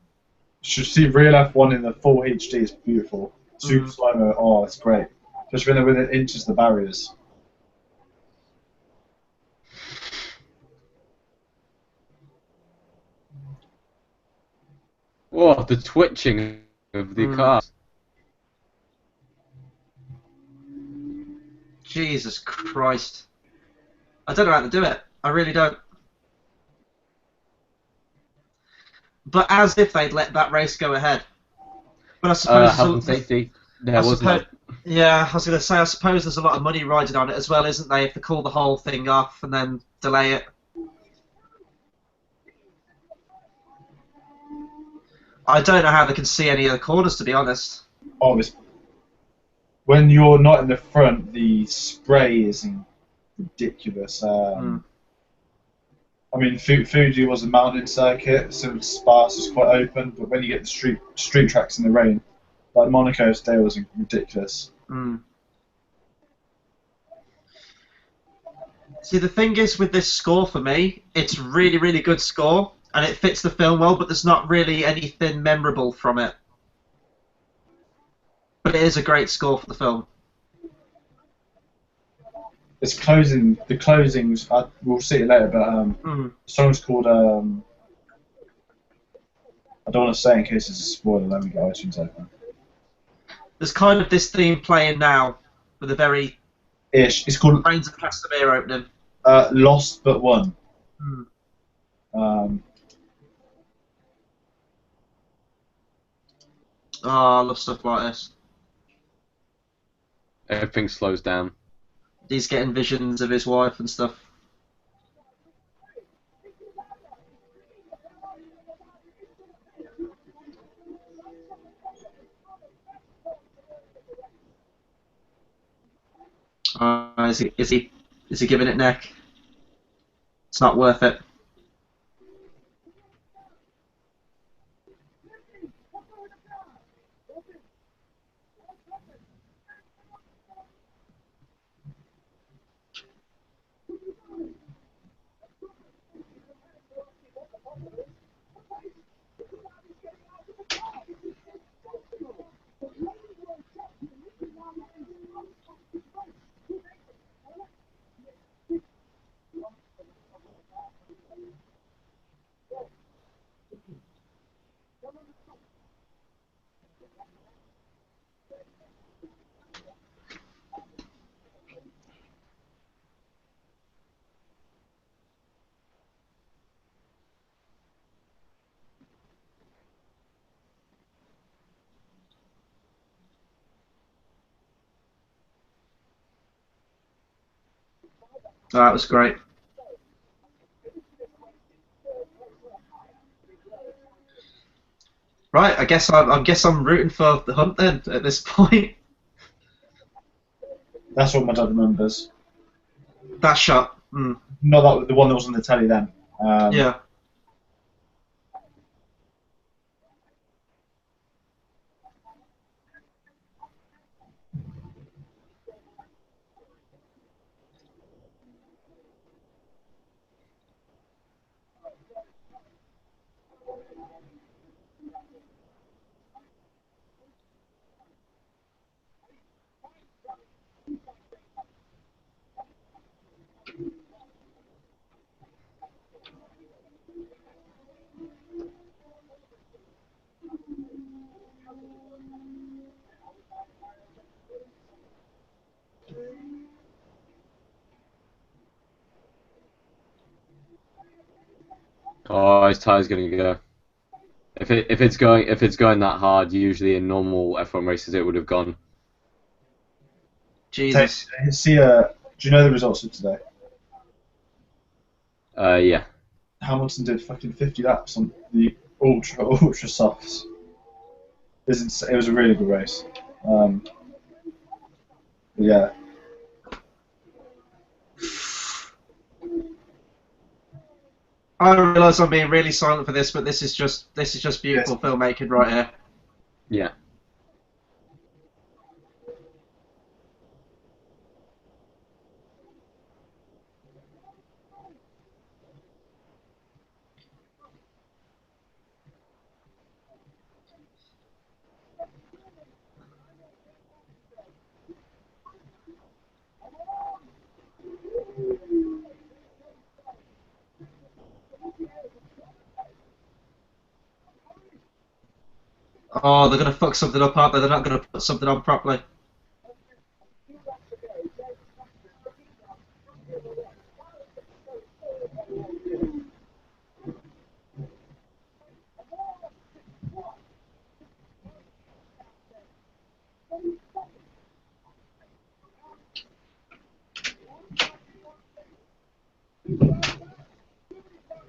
You should see real F1 in the full HD. It's beautiful. Super slow-mo. Oh, it's great. Just when they're within inches of the barriers. Oh, the twitching of the cars. Jesus Christ. I don't know how to do it. I really don't. But as if they'd let that race go ahead. But I suppose... health and safety. Yeah, wasn't yeah, I was going to say, I suppose there's a lot of money riding on it as well, isn't there? If they call the whole thing off and then delay it. I don't know how they can see any of the corners, to be honest. Oh, when you're not in the front, the spray is ridiculous. I mean, Fuji was a mountain circuit, so Spa was quite open, but when you get the street tracks in the rain, like Monaco today was ridiculous. See, the thing is with this score for me, it's really, really good score, and it fits the film well, but there's not really anything memorable from it. But it is a great score for the film. It's closing. The closings. We'll see it later, but the song's called. I don't want to say in case it's a spoiler. Let me get iTunes open. There's kind of this theme playing now with a very. It's called. Reigns of Castamere opening. Lost but Won. Oh, I love stuff like this. Everything slows down. He's getting visions of his wife and stuff. Is he giving it neck? It's not worth it. Oh, that was great. Right, I guess I'm rooting for the Hunt then at this point. That's what my dad remembers. That shot. Mm. Not that the one that was on the telly then. Yeah. Oh, his tire's gonna go. If it's going that hard, usually in normal F1 races it would have gone. Jesus. Do you know the results of today? Yeah. Hamilton did fucking 50 laps on the ultra softs. It was a really good race. Yeah. I realise I'm being really silent for this, but this is just beautiful filmmaking right here. Yeah. Oh, they're gonna fuck something up, aren't they? They're not gonna put something on properly.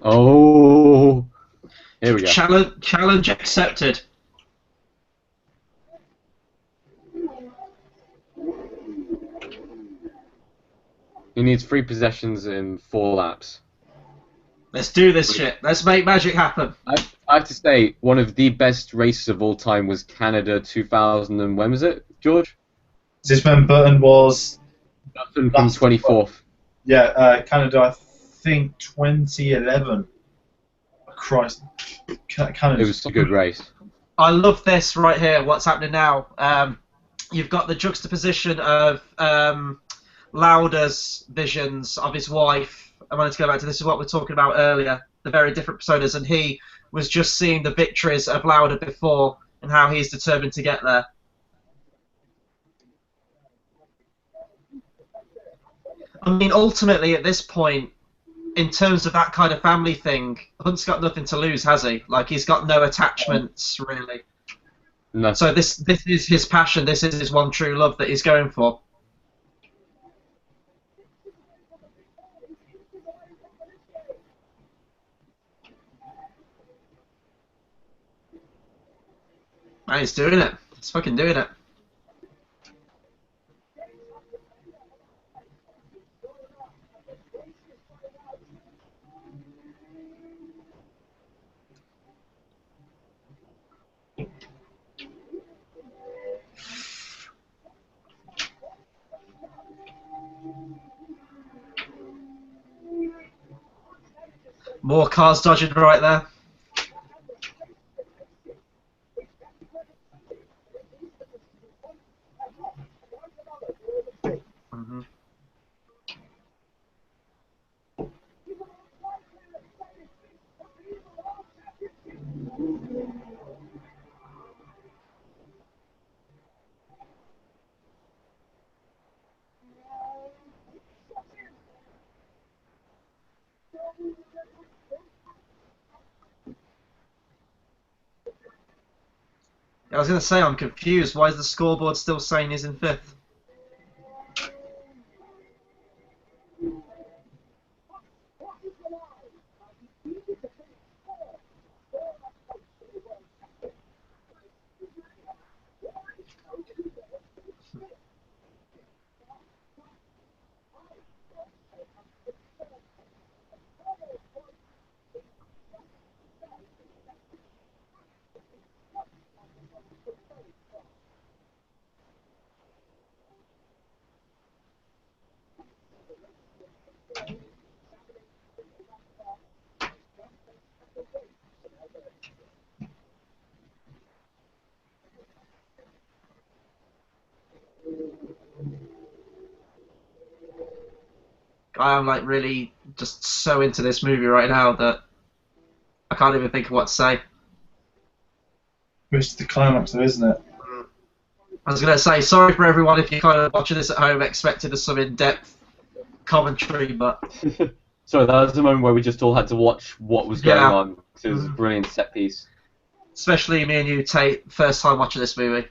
Oh, here we go. Challenge accepted. He needs 3 possessions in 4 laps. Let's do this shit. Let's make magic happen. I have to say, one of the best races of all time was Canada 2000, and when was it, George? Is this when Burton was... Button from 24th. Yeah, Canada, I think 2011. Christ. Canada. It was a good race. I love this right here. What's happening now? You've got the juxtaposition of Lauda's visions of his wife. I wanted to go back to this is what we were talking about earlier. The very different personas, and he was just seeing the victories of Lauda before and how he's determined to get there. I mean, ultimately, at this point, in terms of that kind of family thing, Hunt's got nothing to lose, has he? Like, he's got no attachments, really. No. So this is his passion. This is his one true love that he's going for. And he's doing it. He's fucking doing it. More cars dodging right there. Mhm. I was going to say, I'm confused. Why is the scoreboard still saying he's in fifth? I'm like really just so into this movie right now that I can't even think of what to say. It's the climax, though, isn't it? I was going to say, sorry for everyone if you're kind of watching this at home expecting some in-depth commentary, but Sorry, that was the moment where we just all had to watch what was going Yeah. on, because it was a brilliant set piece. especially me and you, Tate, first time watching this movie.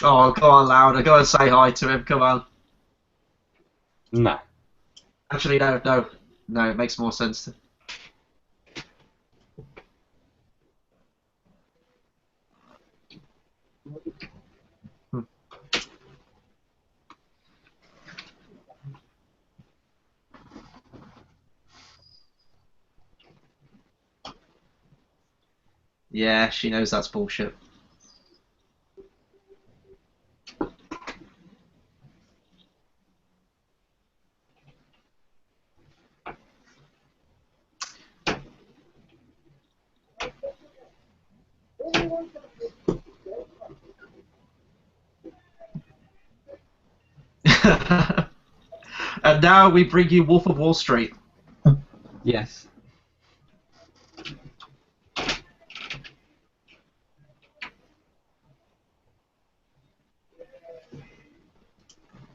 Oh, go on, louder. Go and say hi to him. Come on. No. Actually, no. It makes more sense. Yeah, she knows that's bullshit. And now we bring you Wolf of Wall Street. Yes.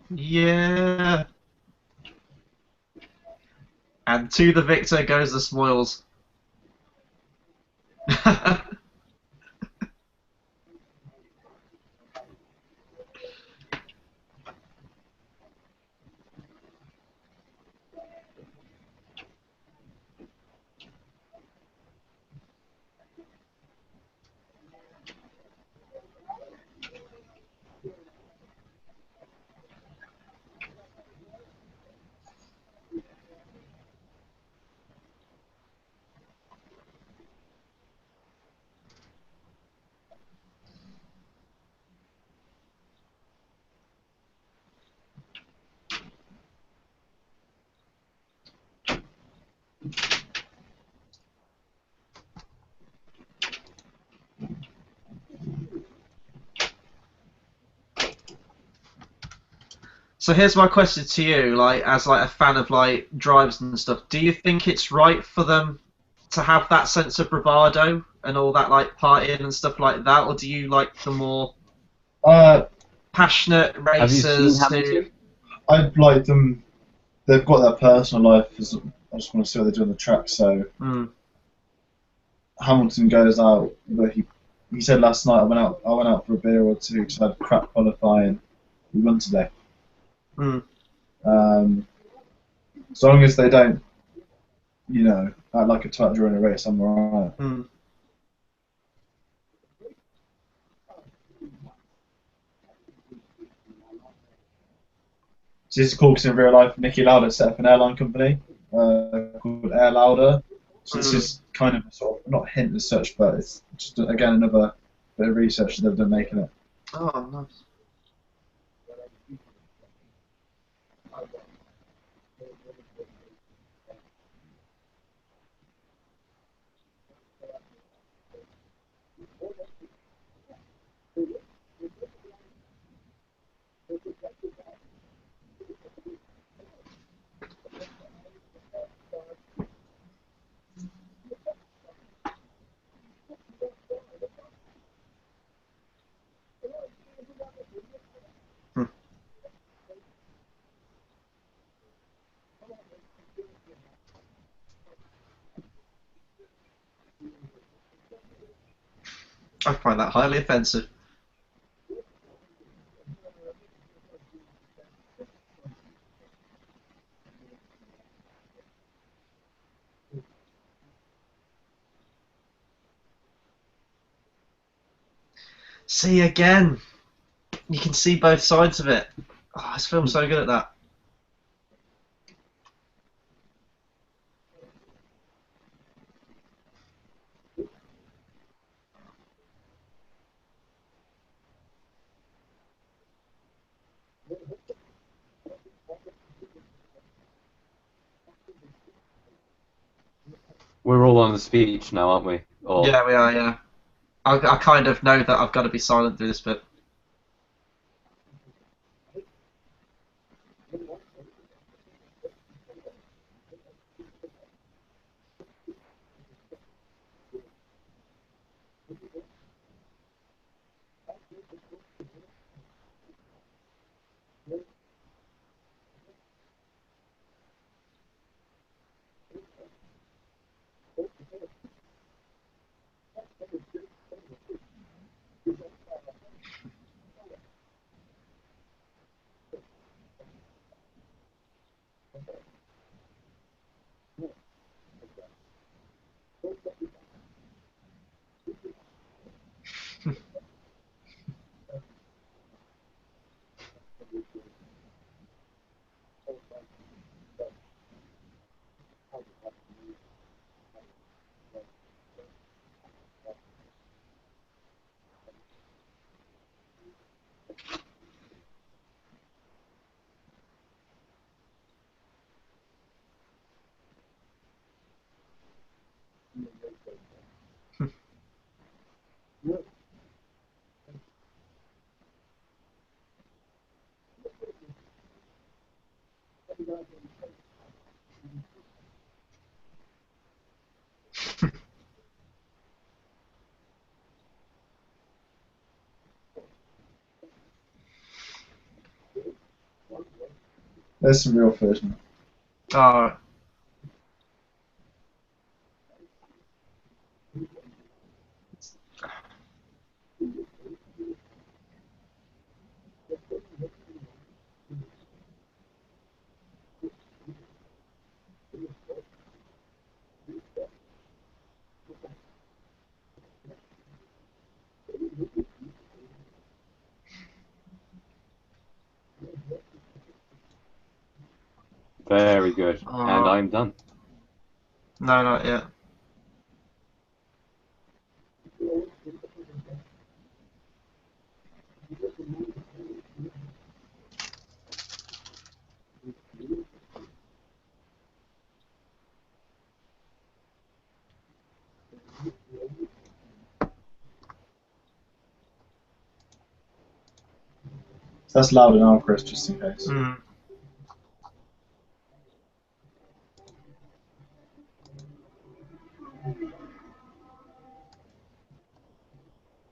Yeah. And to the victor goes the spoils. So here's my question to you, like as like a fan of like drivers and stuff. Do you think it's right for them to have that sense of bravado and all that like partying and stuff like that, or do you like the more Uh, passionate Have you seen racers who? Hamilton? I'd like them. They've got their personal life. I just want to see what they do on the track. So Mm, Hamilton goes out, but he said last night I went out for a beer or two because I had crap qualifying. We won today. mm, As long as they don't, act like a twat during a race, I'm alright. mm. So this is cool because in real life, Nicky Lauda set up an airline company called Air Lauda. So this is kind of sort of not a hint as such, but it's just again another bit of research that they've done making it. Oh, nice. Hmm. I find that highly offensive. See again, you can see both sides of it. Oh, this film's so good at that. We're all on the speech now, aren't we? Or Yeah, we are. Yeah, I kind of know that I've got to be silent through this bit. There's some real footage. Oh, very good. And I'm done. no, not yet. So that's louder now, Chris, just in case. Mm.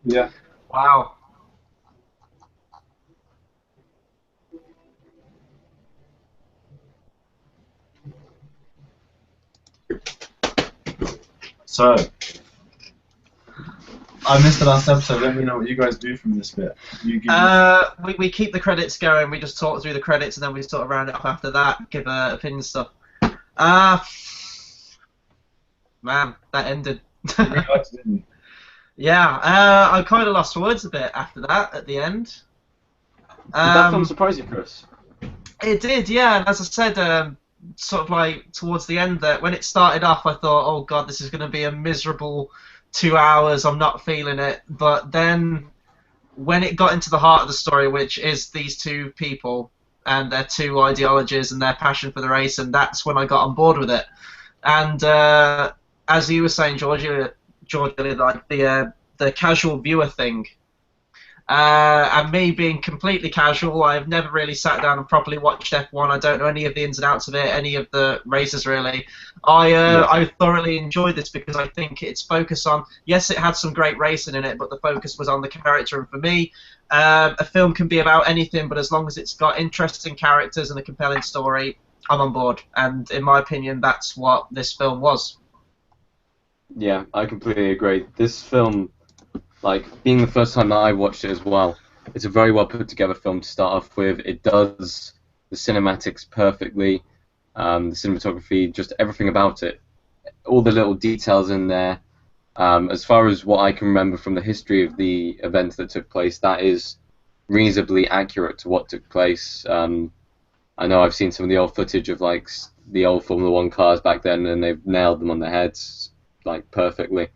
Yeah. Wow. So, I missed the last episode. Let me know what you guys do from this bit. You give We keep the credits going. We just talk through the credits and then we sort of round it up after that. Give opinion stuff. Man, that ended. you really liked it, didn't you? Yeah, I kind of lost words a bit after that at the end. Did that film surprise you, Chris? It did, yeah. And as I said, sort of like towards the end, that when it started off, I thought, oh god, this is going to be a miserable 2 hours. I'm not feeling it. But then, when it got into the heart of the story, which is these two people and their two ideologies and their passion for the race, and that's when I got on board with it. And as you were saying, George, like the casual viewer thing. And me being completely casual, I've never really sat down and properly watched F1. I don't know any of the ins and outs of it, any of the races really. I thoroughly enjoyed this because I think its focus on, yes, it had some great racing in it, but the focus was on the character. And for me, a film can be about anything, but as long as it's got interesting characters and a compelling story, I'm on board. And in my opinion, that's what this film was. Yeah, I completely agree. This film, like, being the first time that I watched it as well, it's a very well put together film to start off with. It does the cinematics perfectly, the cinematography, just everything about it. All the little details in there. As far as what I can remember from the history of the events that took place, that is reasonably accurate to what took place. I know I've seen some of the old footage of like the old Formula One cars back then, and they've nailed them on the heads like perfectly.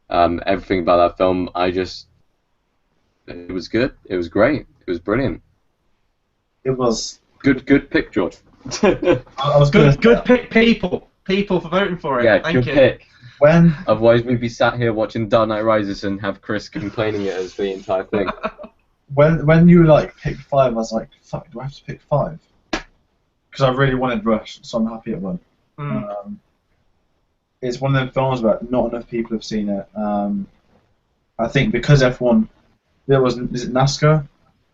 Everything about that film, it was good. It was great. It was brilliant. It was Good pick, George. I was Good pick, people for voting for it. Yeah, Thank good you. pick. when Otherwise, we'd be sat here watching Dark Knight Rises and have Chris complaining it as the entire thing. when you like picked 5, I was like, fuck, do I have to pick 5? Because I really wanted Rush, so I'm happy it won. Mm. It's one of them films where not enough people have seen it. I think because F1, is it NASCAR?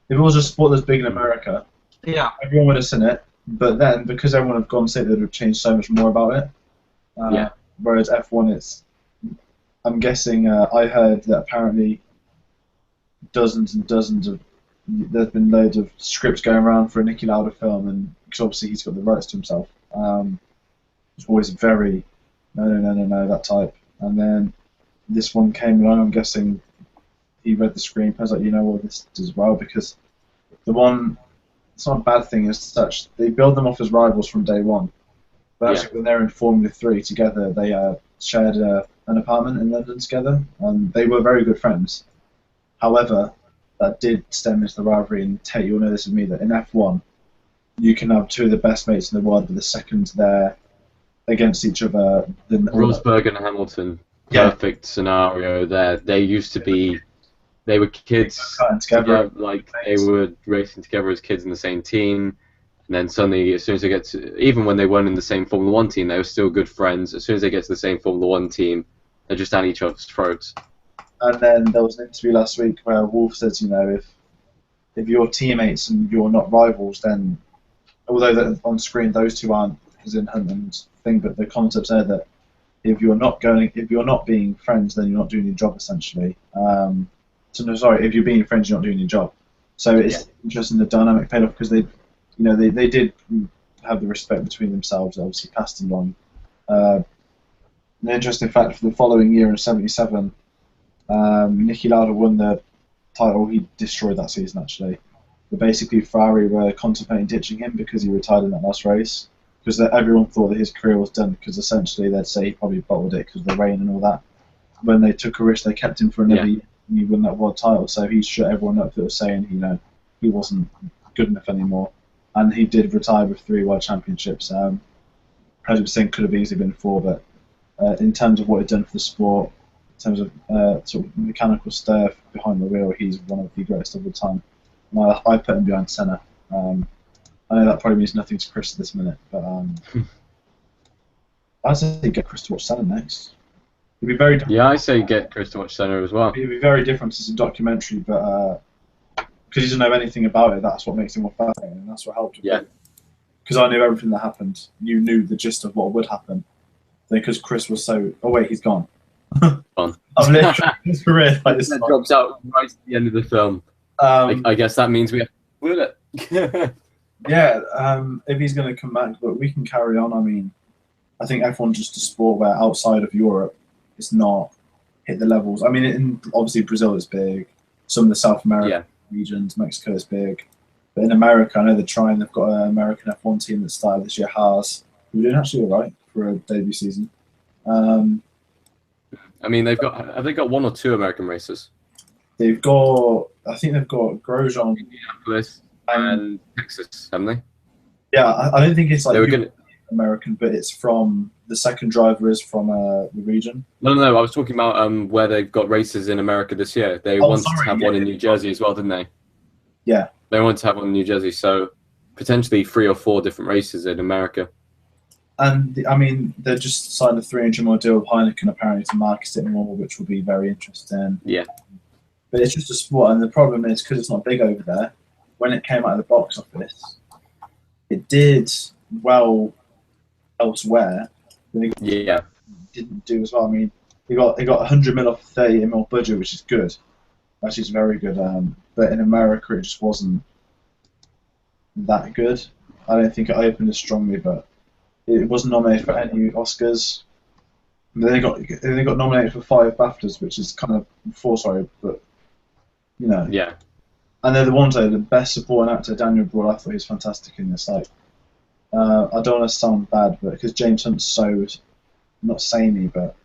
If it was a sport that's big in America, Yeah. everyone would have seen it. But then, because everyone had gone to see it, they would have changed so much more about it. Yeah. Whereas F1, I'm guessing, I heard that apparently dozens and dozens of, there's been loads of scripts going around for a Niki Lauda film, and because obviously he's got the rights to himself. It's always very, no, that type. And then this one came along, I'm guessing he read the screenplay, I was like, you know what, this does well, because the one, it's not a bad thing as such, they build them off as rivals from day one. But actually, when they were in Formula 3 together, they shared an apartment in London together, and they were very good friends. However, that did stem into the rivalry, and Tate, you'll know this with me, that in F1, you can have two of the best mates in the world, but the second they're against each other... Rosberg and Hamilton, perfect scenario there. They used to be... They were kids together. Like, they were racing together as kids in the same team, and then suddenly, as soon as they get to... Even when they weren't in the same Formula 1 team, they were still good friends. As soon as they get to the same Formula 1 team, they're just at each other's throats. And then there was an interview last week where Wolf says, you know, if you're teammates and you're not rivals, then although on screen those two aren't as in Hunt and thing, but the concept there that if you're not being friends, then you're not doing your job essentially. If you're being friends, you're not doing your job. So it's interesting the dynamic paid off because they did have the respect between themselves. Obviously, passed along. An interesting fact for the following year in '77. Niki Lauda won the title. He destroyed that season actually. But basically, Ferrari were contemplating ditching him because he retired in that last race. Because everyone thought that his career was done. Because essentially, they'd say he probably bottled it because of the rain and all that. When they took a risk, they kept him for another year. And he won that world title. So he shut everyone up that was saying, he wasn't good enough anymore. And he did retire with 3 world championships. 100% could have easily been 4, but in terms of what he'd done for the sport. In terms of sort of mechanical stuff behind the wheel, he's one of the greatest of all time. I put him behind Senna. I know that probably means nothing to Chris at this minute, but I'd say get Chris to watch Senna next. It'd be very different. Yeah, I say get Chris to watch Senna as well. It'd be very different as a documentary, but because he doesn't know anything about it, that's what makes it more fascinating, and that's what helped. Yeah. Because I knew everything that happened. You knew the gist of what would happen. Then because Chris was so... Oh, wait, he's gone. Gone. I've literally his career like this. That drops out right at the end of the film. I guess that means we have to conclude it. Yeah, if he's going to come back, but we can carry on. I mean, I think F1's just a sport where outside of Europe, it's not hit the levels. I mean, obviously Brazil is big. Some of the South American regions, Mexico is big. But in America, I know they're trying. They've got an American F1 team that started this year, Haas. Who are doing actually all right for a debut season. I mean, have they got one or two American races? They've got, I think they've got Grosjean, Indianapolis and Texas, haven't they? Yeah, I don't think it's like gonna... American, but it's from the second driver is from the region. No, I was talking about where they've got races in America this year. They wanted to have one in New Jersey as well, didn't they? Yeah. They wanted to have one in New Jersey, so potentially 3 or 4 different races in America. And I mean, they just signed a 300 mil deal with Heineken apparently to market it more, which will be very interesting. Yeah. But it's just a sport, and the problem is because it's not big over there. When it came out of the box office, it did well elsewhere. It didn't do as well. I mean, it got 100 mil off a 30 mil budget, which is good. Actually, it's very good. But in America, it just wasn't that good. I don't think it opened as strongly, but it wasn't nominated for any Oscars. They got nominated for 5 BAFTAs, which is kind of 4, sorry, but you know. Yeah. And they're the ones though. The best supporting actor, Daniel Broad, I thought he was fantastic in this. Like, I don't want to sound bad, but because James Hunt's so not samey, but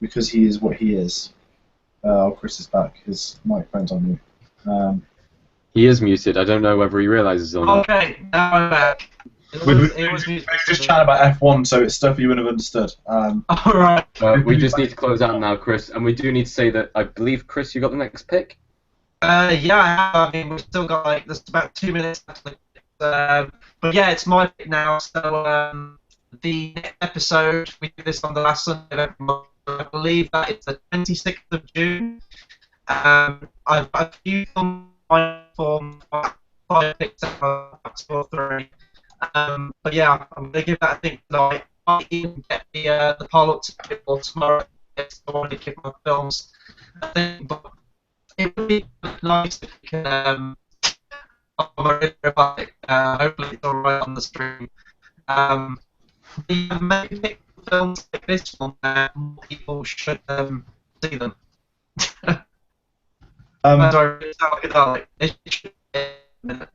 because he is what he is. Chris is back. His microphone's on mute. He is muted. I don't know whether he realizes or not. Okay, now I'm back. It was We're just chatting about F1, so it's stuff you wouldn't have understood. Alright. We just need to close out now, Chris, and we do need to say that I believe, Chris, you got the next pick? Yeah, I have. I mean, we've still got like there's about 2 minutes left. But yeah, it's my pick now. So the next episode, we did this on the last Sunday of every month. I believe that it's the 26th of June. I've got a few films from 5 picks out of 3. But yeah, I'm gonna give that a think tonight. I might even get the poll up to or tomorrow. Yes, I want to give my films a think, but it would be nice if we can. Hopefully it's alright on the stream. Maybe pick films like this one where more people should see them. Sorry, it sounds like a Dalek. It should be a minute.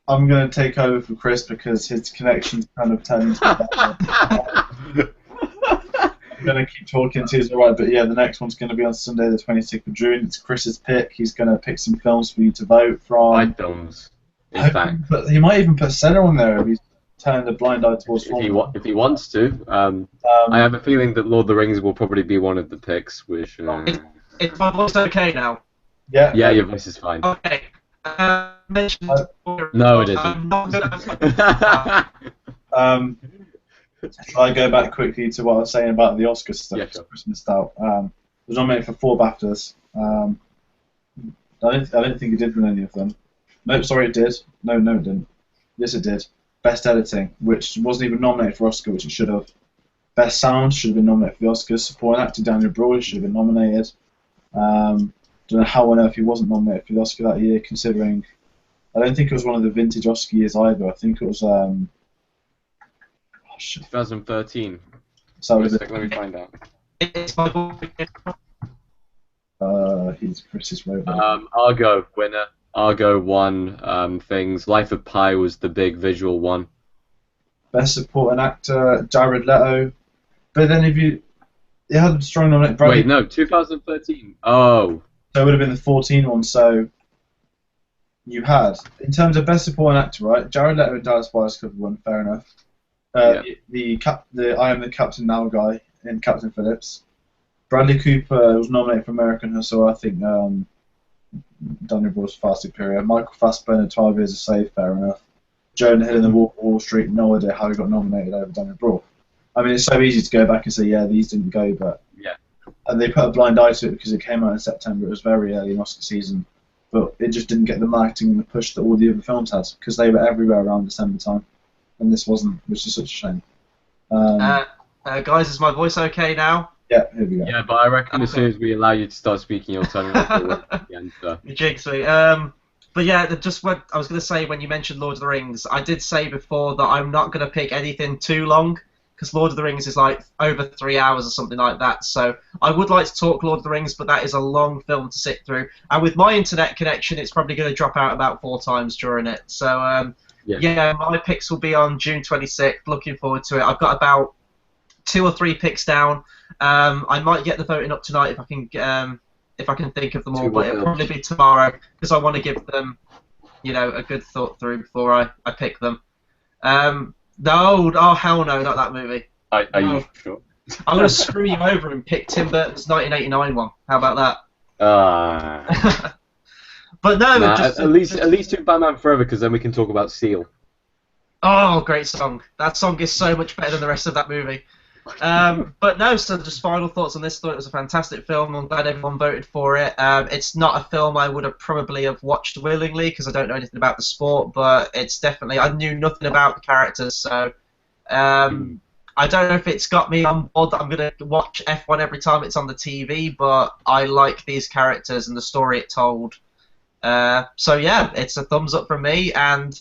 I'm going to take over for Chris because his connection's kind of turned into that. I'm going to keep talking to you, alright, but yeah, the next one's going to be on Sunday the 26th of June. It's Chris's pick. He's going to pick some films for you to vote from. My films, in fact. But he might even put Senna on there if he's turned a blind eye towards if he wants to. I have a feeling that Lord of the Rings will probably be one of the picks, which... Is my voice okay now? Yeah. Yeah, your voice is fine. Okay. No, it isn't. Shall I go back quickly to what I was saying about the Oscar stuff? Yeah, sure. Chris missed out. It was nominated for 4 BAFTAs. I don't think it did win any of them. No, sorry, it did. No, it didn't. Yes, it did. Best editing, which wasn't even nominated for Oscar, which it should have. Best sound should have been nominated for the Oscars. Supporting actor Daniel Broad should have been nominated. Don't know how on earth he wasn't nominated for the Oscar that year, considering I don't think it was one of the vintage Oscar years either. I think it was 2013. So let me find out. It's my voice. He's Chris's robot. Argo winner. Argo won things. Life of Pi was the big visual one. Best supporting actor Jared Leto. But then if you had a strong nomination. Wait, no, 2013. Oh. So it would have been the 14 one. So you had, in terms of best supporting actor, right? Jared Leto and Dallas Buyers Club won. Fair enough. The I Am the Captain Now guy in Captain Phillips. Bradley Cooper was nominated for American Hustle. I think Daniel Brühl's far superior. Michael Fassbender, 12 Years a Slave, fair enough. Jonah Hill in The Wolf of Wall Street, no idea how he got nominated over Daniel Brühl. I mean, it's so easy to go back and say, yeah, these didn't go, but Yeah. and they put a blind eye to it because it came out in September. It was very early in Oscar season, but it just didn't get the marketing and the push that all the other films had because they were everywhere around December time, and this wasn't, which is such a shame. Guys, is my voice okay now? Yeah, here we go. Yeah, but I reckon as soon as we allow you to start speaking, you'll turn it off again. So. You jinxed me. But yeah, just what I was going to say when you mentioned Lord of the Rings, I did say before that I'm not going to pick anything too long because Lord of the Rings is like over 3 hours or something like that. So I would like to talk Lord of the Rings, but that is a long film to sit through. And with my internet connection, it's probably going to drop out about 4 times during it. So yeah, my picks will be on June 26th. Looking forward to it. I've got about 2 or 3 picks down. I might get the voting up tonight if I can think of them all, but it'll probably be tomorrow because I want to give them, a good thought through before I pick them. No, oh hell no, not that movie. Are you sure? I'm gonna screw you over and pick Tim Burton's 1989 one. How about that? But no, nah, at least do Batman Forever because then we can talk about Seal. Oh, great song! That song is so much better than the rest of that movie. But no, so just final thoughts on this. Thought it was a fantastic film. I'm glad everyone voted for it. It's not a film I would have probably have watched willingly because I don't know anything about the sport, but it's definitely, I knew nothing about the characters, so I don't know if it's got me on board that I'm going to watch F1 every time it's on the TV, but I like these characters and the story it told. So yeah, it's a thumbs up from me, and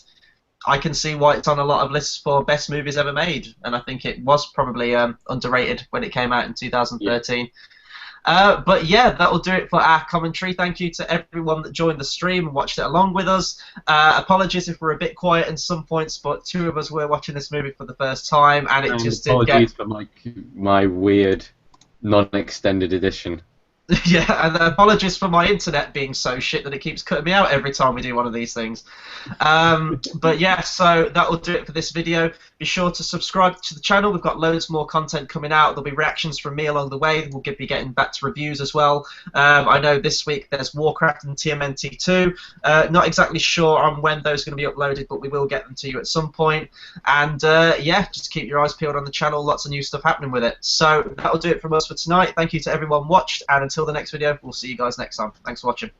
I can see why it's on a lot of lists for best movies ever made, and I think it was probably underrated when it came out in 2013. Yeah. But yeah, that'll do it for our commentary. Thank you to everyone that joined the stream and watched it along with us. Apologies if we're a bit quiet in some points, but 2 of us were watching this movie for the first time, and it just didn't get... Apologies for my weird non-extended edition. Yeah, and apologies for my internet being so shit that it keeps cutting me out every time we do one of these things. But yeah, so that will do it for this video. Be sure to subscribe to the channel. We've got loads more content coming out. There'll be reactions from me along the way. We'll be getting back to reviews as well. I know this week there's Warcraft and TMNT 2. Not exactly sure on when those are going to be uploaded, but we will get them to you at some point. And yeah, just keep your eyes peeled on the channel. Lots of new stuff happening with it. So that'll do it from us for tonight. Thank you to everyone watched, and until the next video, we'll see you guys next time. Thanks for watching.